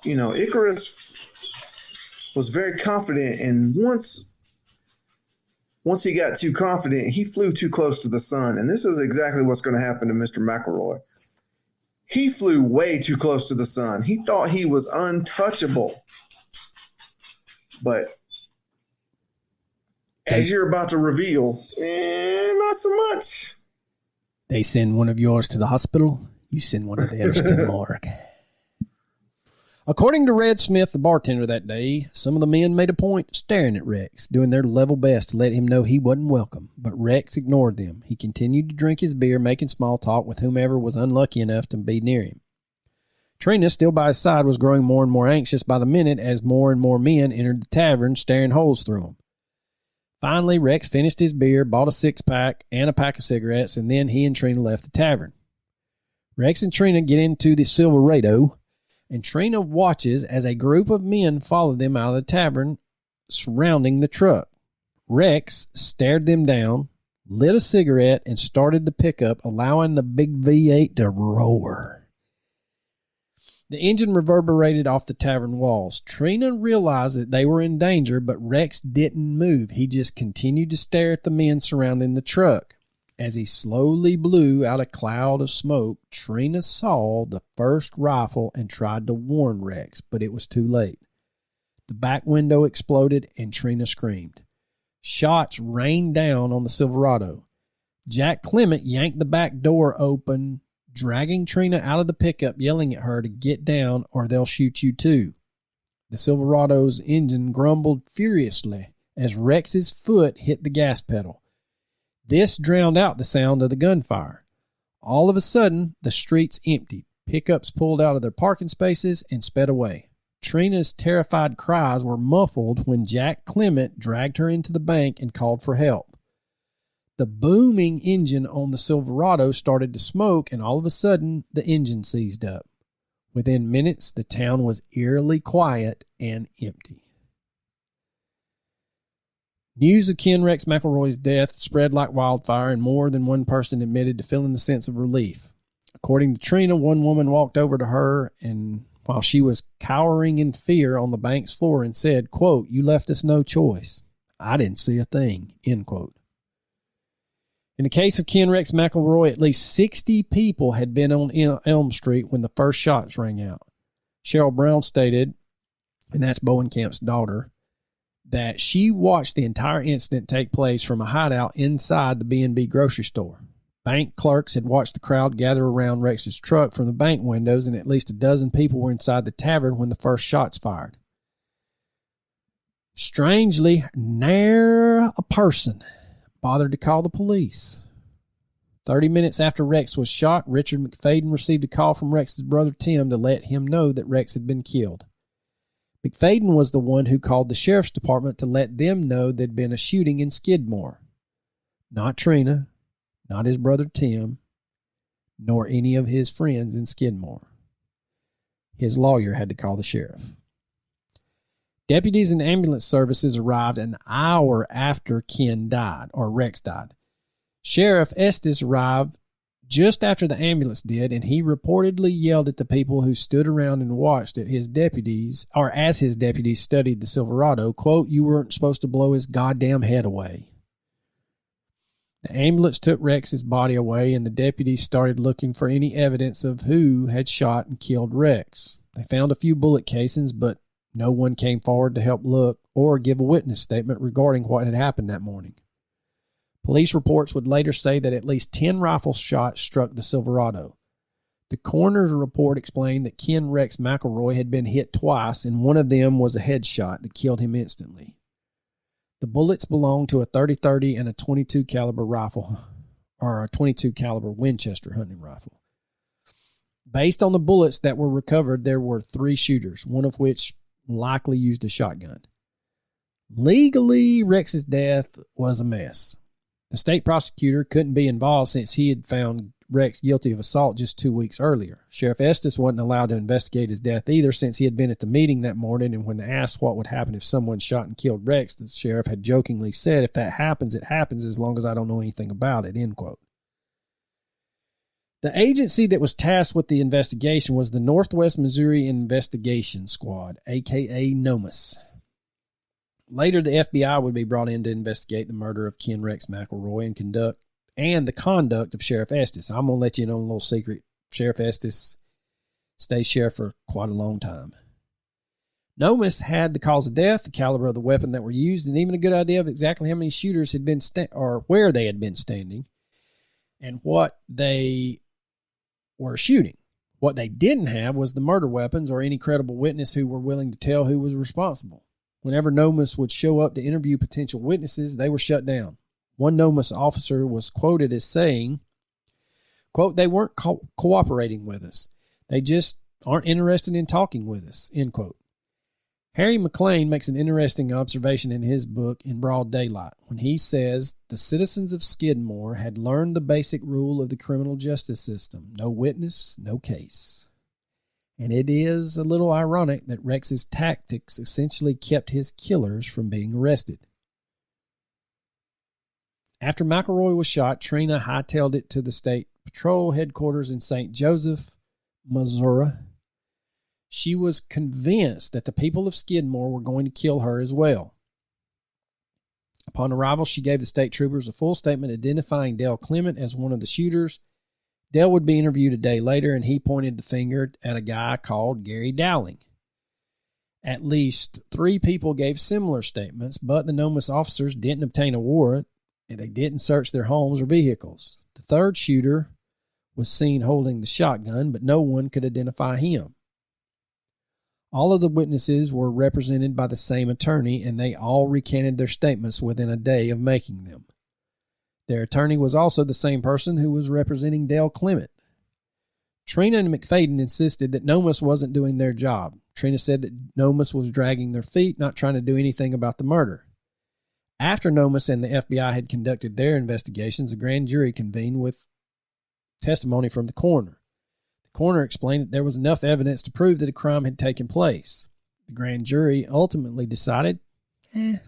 Icarus was very confident, and once he got too confident, he flew too close to the sun. And this is exactly what's going to happen to Mr. McElroy. He flew way too close to the sun. He thought he was untouchable. But as you're about to reveal, not so much. They send one of yours to the hospital, you send one of theirs to the morgue. According to Red Smith, the bartender that day, some of the men made a point of staring at Rex, doing their level best to let him know he wasn't welcome. But Rex ignored them. He continued to drink his beer, making small talk with whomever was unlucky enough to be near him. Trina, still by his side, was growing more and more anxious by the minute as more and more men entered the tavern, staring holes through them. Finally, Rex finished his beer, bought a six-pack and a pack of cigarettes, and then he and Trina left the tavern. Rex and Trina get into the Silverado, and Trina watches as a group of men follow them out of the tavern, surrounding the truck. Rex stared them down, lit a cigarette, and started the pickup, allowing the big V8 to roar. The engine reverberated off the tavern walls. Trina realized that they were in danger, but Rex didn't move. He just continued to stare at the men surrounding the truck. As he slowly blew out a cloud of smoke, Trina saw the first rifle and tried to warn Rex, but it was too late. The back window exploded and Trina screamed. Shots rained down on the Silverado. Jack Clement yanked the back door open, dragging Trina out of the pickup, yelling at her to get down or they'll shoot you too. The Silverado's engine grumbled furiously as Rex's foot hit the gas pedal. This drowned out the sound of the gunfire. All of a sudden, the streets emptied. Pickups pulled out of their parking spaces and sped away. Trina's terrified cries were muffled when Jack Clement dragged her into the bank and called for help. The booming engine on the Silverado started to smoke, and all of a sudden, the engine seized up. Within minutes, the town was eerily quiet and empty. News of Ken Rex McElroy's death spread like wildfire, and more than one person admitted to feeling the sense of relief. According to Trina, one woman walked over to her, and while she was cowering in fear on the bank's floor, and said, quote, "You left us no choice. I didn't see a thing," end quote. In the case of Ken Rex McElroy, at least 60 people had been on Elm Street when the first shots rang out. Cheryl Brown stated, and that's Bowenkamp's daughter, that she watched the entire incident take place from a hideout inside the B&B grocery store. Bank clerks had watched the crowd gather around Rex's truck from the bank windows, and at least a dozen people were inside the tavern when the first shots fired. Strangely, ne'er a person bothered to call the police. 30 minutes after Rex was shot, Richard McFadden received a call from Rex's brother Tim to let him know that Rex had been killed. McFadden was the one who called the sheriff's department to let them know there'd been a shooting in Skidmore. Not Trina, not his brother Tim, nor any of his friends in Skidmore. His lawyer had to call the sheriff. Deputies and ambulance services arrived an hour after Ken died, or Rex died. Sheriff Estes arrived just after the ambulance did, and he reportedly yelled at the people who stood around and watched at his deputies, or as his deputies studied the Silverado, quote, "You weren't supposed to blow his goddamn head away." The ambulance took Rex's body away, and the deputies started looking for any evidence of who had shot and killed Rex. They found a few bullet casings, but no one came forward to help look or give a witness statement regarding what had happened that morning. Police reports would later say that at least 10 rifle shots struck the Silverado. The coroner's report explained that Ken Rex McElroy had been hit twice, and one of them was a headshot that killed him instantly. The bullets belonged to a .30-30 and a .22 caliber rifle, or a .22 caliber Winchester hunting rifle. Based on the bullets that were recovered, there were 3 shooters, one of which likely used a shotgun. Legally, Rex's death was a mess. The state prosecutor couldn't be involved since he had found Rex guilty of assault just 2 weeks earlier. Sheriff Estes wasn't allowed to investigate his death either, since he had been at the meeting that morning, and when asked what would happen if someone shot and killed Rex, the sheriff had jokingly said, "If that happens, it happens as long as I don't know anything about it," end quote. The agency that was tasked with the investigation was the Northwest Missouri Investigation Squad, a.k.a. NOMAS. Later, the FBI would be brought in to investigate the murder of Ken Rex McElroy and the conduct of Sheriff Estes. I'm going to let you in on a little secret. Sheriff Estes stays sheriff for quite a long time. NOMAS had the cause of death, the caliber of the weapon that were used, and even a good idea of exactly how many shooters had been or where they had been standing and what they were shooting. What they didn't have was the murder weapons or any credible witness who were willing to tell who was responsible. Whenever NOMAS would show up to interview potential witnesses, they were shut down. One NOMAS officer was quoted as saying, quote, "They weren't cooperating with us. They just aren't interested in talking with us," end quote. Harry McLean makes an interesting observation in his book, In Broad Daylight, when he says the citizens of Skidmore had learned the basic rule of the criminal justice system: no witness, no case. And it is a little ironic that Rex's tactics essentially kept his killers from being arrested. After McElroy was shot, Trina hightailed it to the state patrol headquarters in St. Joseph, Missouri. She was convinced that the people of Skidmore were going to kill her as well. Upon arrival, she gave the state troopers a full statement identifying Dale Clement as one of the shooters. Dale would be interviewed a day later, and he pointed the finger at a guy called Gary Dowling. At least 3 people gave similar statements, but the NOMAS officers didn't obtain a warrant, and they didn't search their homes or vehicles. The 3rd shooter was seen holding the shotgun, but no one could identify him. All of the witnesses were represented by the same attorney, and they all recanted their statements within a day of making them. Their attorney was also the same person who was representing Dale Clement. Trina and McFadden insisted that NOMAS wasn't doing their job. Trina said that NOMAS was dragging their feet, not trying to do anything about the murder. After NOMAS and the FBI had conducted their investigations, a grand jury convened with testimony from the coroner. The coroner explained that there was enough evidence to prove that a crime had taken place. The grand jury ultimately decided, there's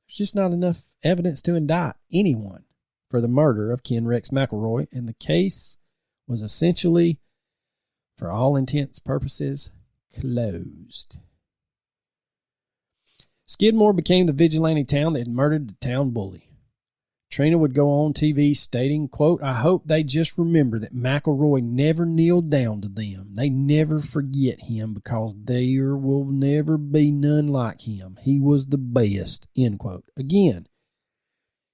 just not enough evidence to indict anyone for the murder of Ken Rex McElroy, and the case was essentially, for all intents and purposes, closed. Skidmore became the vigilante town that had murdered the town bully. Trina would go on TV stating, quote, "I hope they just remember that McElroy never kneeled down to them. They never forget him because there will never be none like him. He was the best," end quote. Again,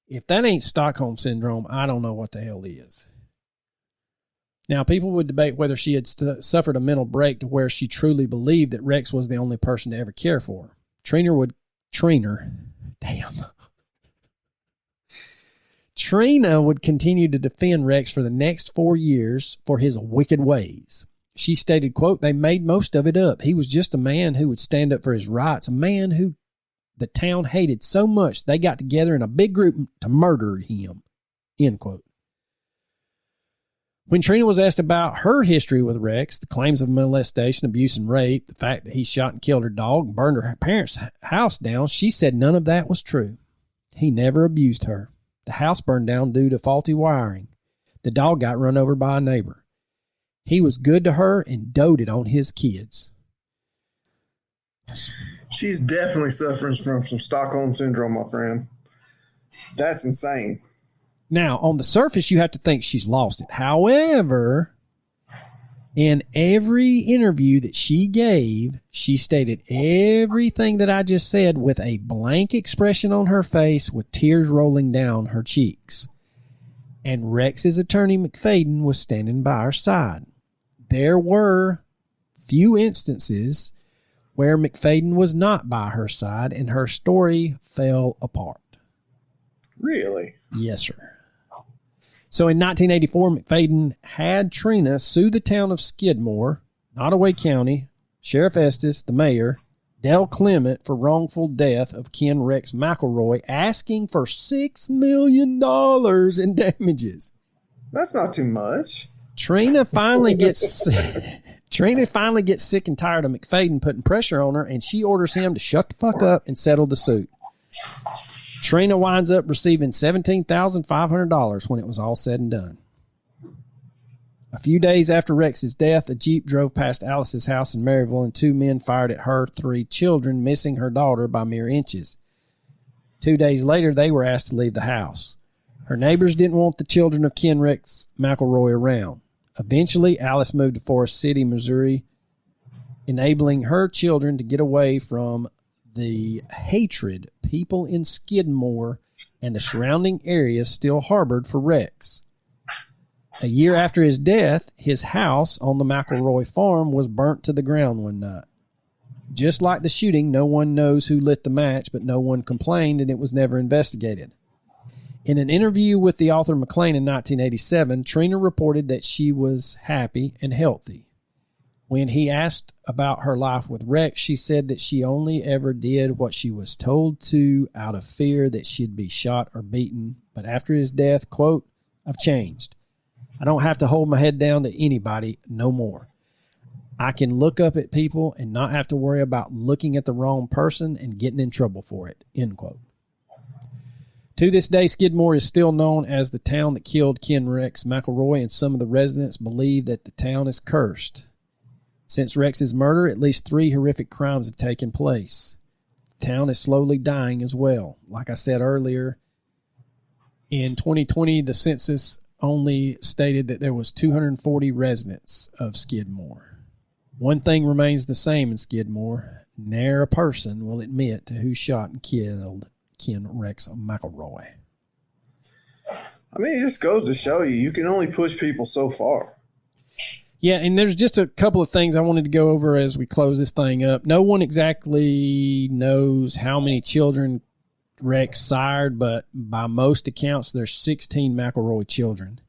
if that ain't Stockholm Syndrome, I don't know what the hell is. Now, people would debate whether she had suffered a mental break to where she truly believed that Rex was the only person to ever care for her. Trina would continue to defend Rex for the next 4 years for his wicked ways. She stated, quote, "They made most of it up. He was just a man who would stand up for his rights, a man who the town hated so much they got together in a big group to murder him," end quote. When Trina was asked about her history with Rex, the claims of molestation, abuse, and rape, the fact that he shot and killed her dog and burned her parents' house down, she said none of that was true. He never abused her. The house burned down due to faulty wiring. The dog got run over by a neighbor. He was good to her and doted on his kids. She's definitely suffering from some Stockholm Syndrome, my friend. That's insane. Now, on the surface, you have to think she's lost it. However, in every interview that she gave, she stated everything that I just said with a blank expression on her face with tears rolling down her cheeks. And Rex's attorney, McFadden, was standing by her side. There were few instances where McFadden was not by her side and her story fell apart. Really? Yes, sir. So in 1984, McFadden had Trina sue the town of Skidmore, Nottoway County, Sheriff Estes, the mayor, Dale Clement for wrongful death of Ken Rex McElroy, asking for $6 million in damages. That's not too much. Trina finally gets sick and tired of McFadden putting pressure on her, and she orders him to shut the fuck up and settle the suit. Trina winds up receiving $17,500 when it was all said and done. A few days after Rex's death, a Jeep drove past Alice's house in Maryville, and 2 men fired at her 3 children, missing her daughter by mere inches. 2 days later, they were asked to leave the house. Her neighbors didn't want the children of Ken Rex McElroy around. Eventually, Alice moved to Forest City, Missouri, enabling her children to get away from the hatred people in Skidmore and the surrounding areas still harbored for Rex. A year after his death, his house on the McElroy farm was burnt to the ground one night. Just like the shooting, no one knows who lit the match, but no one complained, and it was never investigated. In an interview with the author McLean in 1987, Trina reported that she was happy and healthy. When he asked about her life with Rex, she said that she only ever did what she was told to out of fear that she'd be shot or beaten. But after his death, quote, "I've changed. I don't have to hold my head down to anybody no more. I can look up at people and not have to worry about looking at the wrong person and getting in trouble for it," end quote. To this day, Skidmore is still known as the town that killed Ken Rex McElroy, and some of the residents believe that the town is cursed. Since Rex's murder, at least 3 horrific crimes have taken place. The town is slowly dying as well. Like I said earlier, in 2020, the census only stated that there was 240 residents of Skidmore. One thing remains the same in Skidmore. Ne'er a person will admit to who shot and killed Ken Rex McElroy. I mean, it just goes to show you can only push people so far. Yeah, and there's just a couple of things I wanted to go over as we close this thing up. No one exactly knows how many children Rex sired, but by most accounts, there's 16 McElroy children.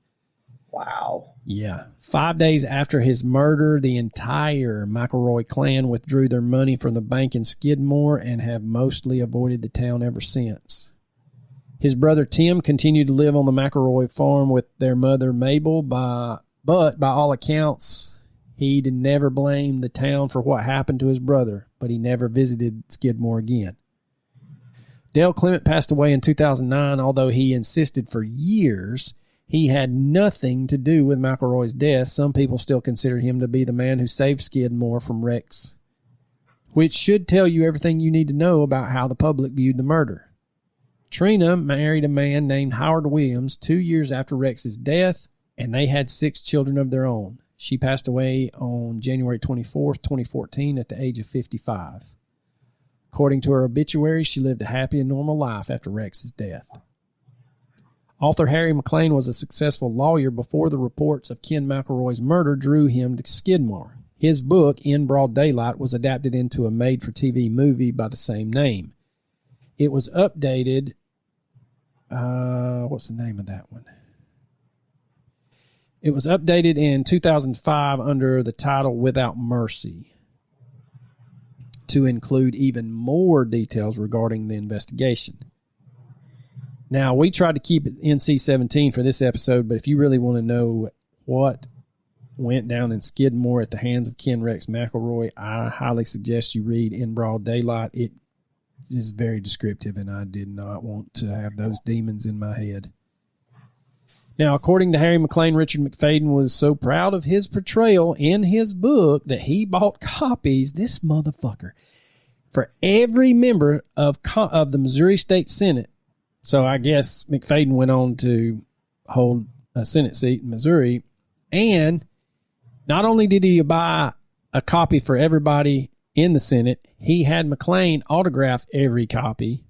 Wow. Yeah. 5 days after his murder, the entire McElroy clan withdrew their money from the bank in Skidmore and have mostly avoided the town ever since. His brother Tim continued to live on the McElroy farm with their mother Mabel, but by all accounts, he'd never blamed the town for what happened to his brother, but he never visited Skidmore again. Dale Clement passed away in 2009, although he insisted for years he had nothing to do with McElroy's death. Some people still consider him to be the man who saved Skidmore from Rex, which should tell you everything you need to know about how the public viewed the murder. Trina married a man named Howard Williams 2 years after Rex's death, and they had 6 children of their own. She passed away on January 24th, 2014 at the age of 55. According to her obituary, she lived a happy and normal life after Rex's death. Author Harry McLean was a successful lawyer before the reports of Ken McElroy's murder drew him to Skidmore. His book, In Broad Daylight, was adapted into a made-for-TV movie by the same name. It was updated... what's the name of that one? It was updated in 2005 under the title Without Mercy to include even more details regarding the investigation. Now, we tried to keep it NC-17 for this episode, but if you really want to know what went down in Skidmore at the hands of Ken Rex McElroy, I highly suggest you read In Broad Daylight. It is very descriptive, and I did not want to have those demons in my head. Now, according to Harry McLean, Richard McFadden was so proud of his portrayal in his book that he bought copies, this motherfucker, for every member of the Missouri State Senate. So I guess McFadden went on to hold a Senate seat in Missouri. And not only did he buy a copy for everybody in the Senate, he had McLean autograph every copy.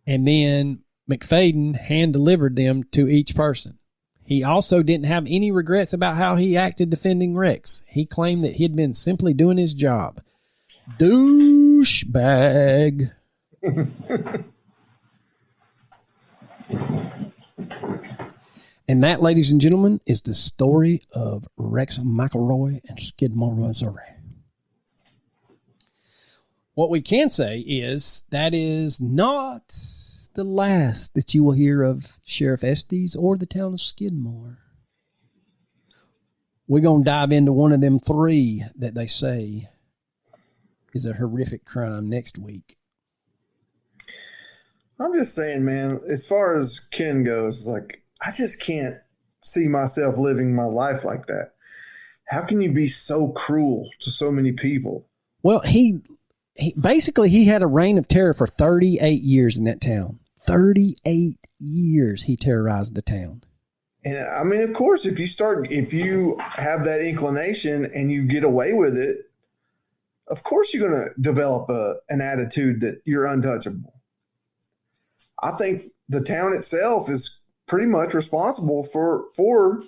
And then McFadden hand-delivered them to each person. He also didn't have any regrets about how he acted defending Rex. He claimed that he'd been simply doing his job. Douchebag. And that, ladies and gentlemen, is the story of Rex McElroy and Skidmore, Missouri. What we can say is that is not the last that you will hear of Sheriff Estes or the town of Skidmore. We're going to dive into one of them three that they say is a horrific crime next week. I'm just saying, man, as far as Ken goes, like, I just can't see myself living my life like that. How can you be so cruel to so many people? Well, he basically had a reign of terror for 38 years in that town. 38 years he terrorized the town. And I mean, of course, if you have that inclination and you get away with it, of course you're going to develop an attitude that you're untouchable. I think the town itself is pretty much responsible for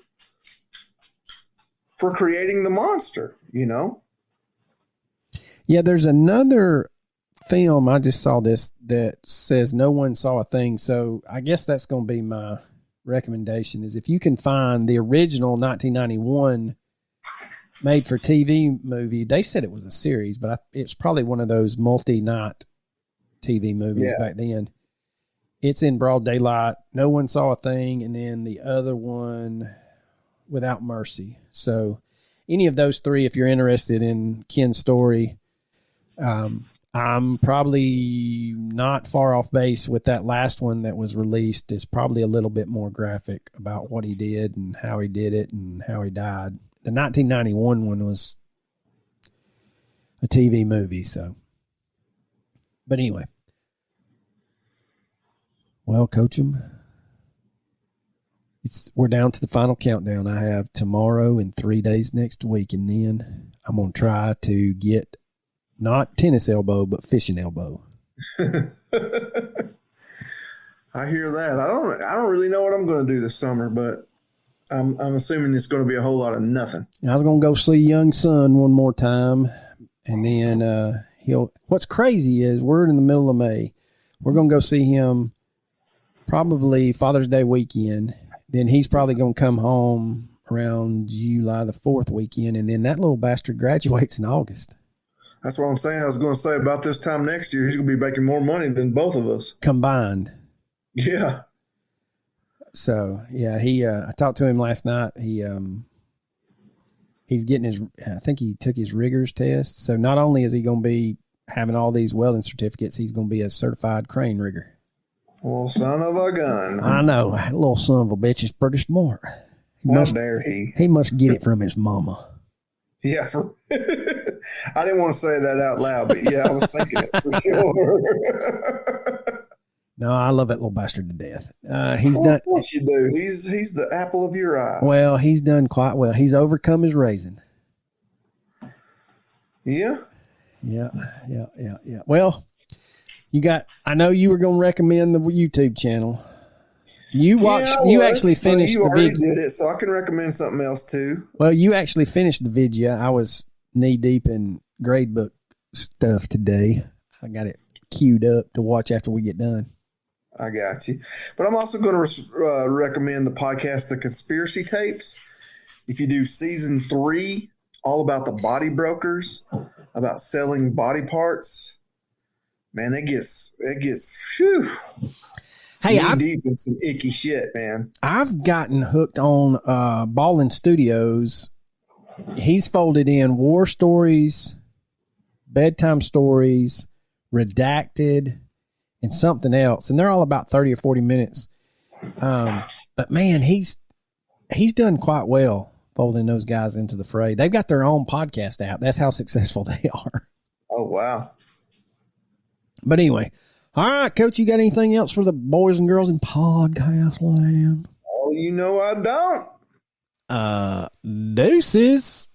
creating the monster, you know? Yeah, there's another film, I just saw this, that says no one saw a thing. So I guess that's going to be my recommendation, is if you can find the original 1991 made-for-TV movie. They said it was a series, but it's probably one of those multi-night TV movies back then. It's in broad daylight. No one saw a thing. And then the other one, Without Mercy. So any of those three, if you're interested in Ken's story, I'm probably not far off base with that last one that was released. It's probably a little bit more graphic about what he did and how he did it and how he died. The 1991 one was a TV movie, so. But anyway. Well, Coachum, we're down to the final countdown. I have tomorrow and 3 days next week, and then I'm going to try to get not tennis elbow, but fishing elbow. I hear that. I don't really know what I'm going to do this summer, but I'm assuming it's going to be a whole lot of nothing. I was going to go see Young Son one more time, and then what's crazy is we're in the middle of May. We're going to go see him probably Father's Day weekend. Then he's probably going to come home around July the 4th weekend, and then that little bastard graduates in August. That's what I'm saying. I was going to say about this time next year, he's going to be making more money than both of us combined. Yeah. So yeah, I talked to him last night. He's getting I think he took his riggers test. So not only is he going to be having all these welding certificates, he's going to be a certified crane rigger. Well, son of a gun. I know. That little son of a bitch is pretty smart. How dare he? He must get it from his mama. Yeah, I didn't want to say that out loud, but yeah, I was thinking it for sure. No, I love that little bastard to death. He's done. Of course you do. He's the apple of your eye. Well, he's done quite well. He's overcome his raising. Yeah. Yeah. Well, I know you were going to recommend the YouTube channel. You actually finished the video. You already did it, so I can recommend something else too. Well, you actually finished the video. I was knee deep in grade book stuff today. I got it queued up to watch after we get done. I got you. But I'm also going to recommend the podcast, The Conspiracy Tapes. If you do season 3, all about the body brokers, about selling body parts, man, it gets whew. Hey, I'm deep in some icky shit, man. I've gotten hooked on Ballin Studios. He's folded in war stories, bedtime stories, redacted, and something else, and they're all about 30 or 40 minutes. But man, he's done quite well folding those guys into the fray. They've got their own podcast out. That's how successful they are. Oh wow! But anyway. All right, Coach, you got anything else for the boys and girls in podcast land? Oh, you know I don't. Deuces.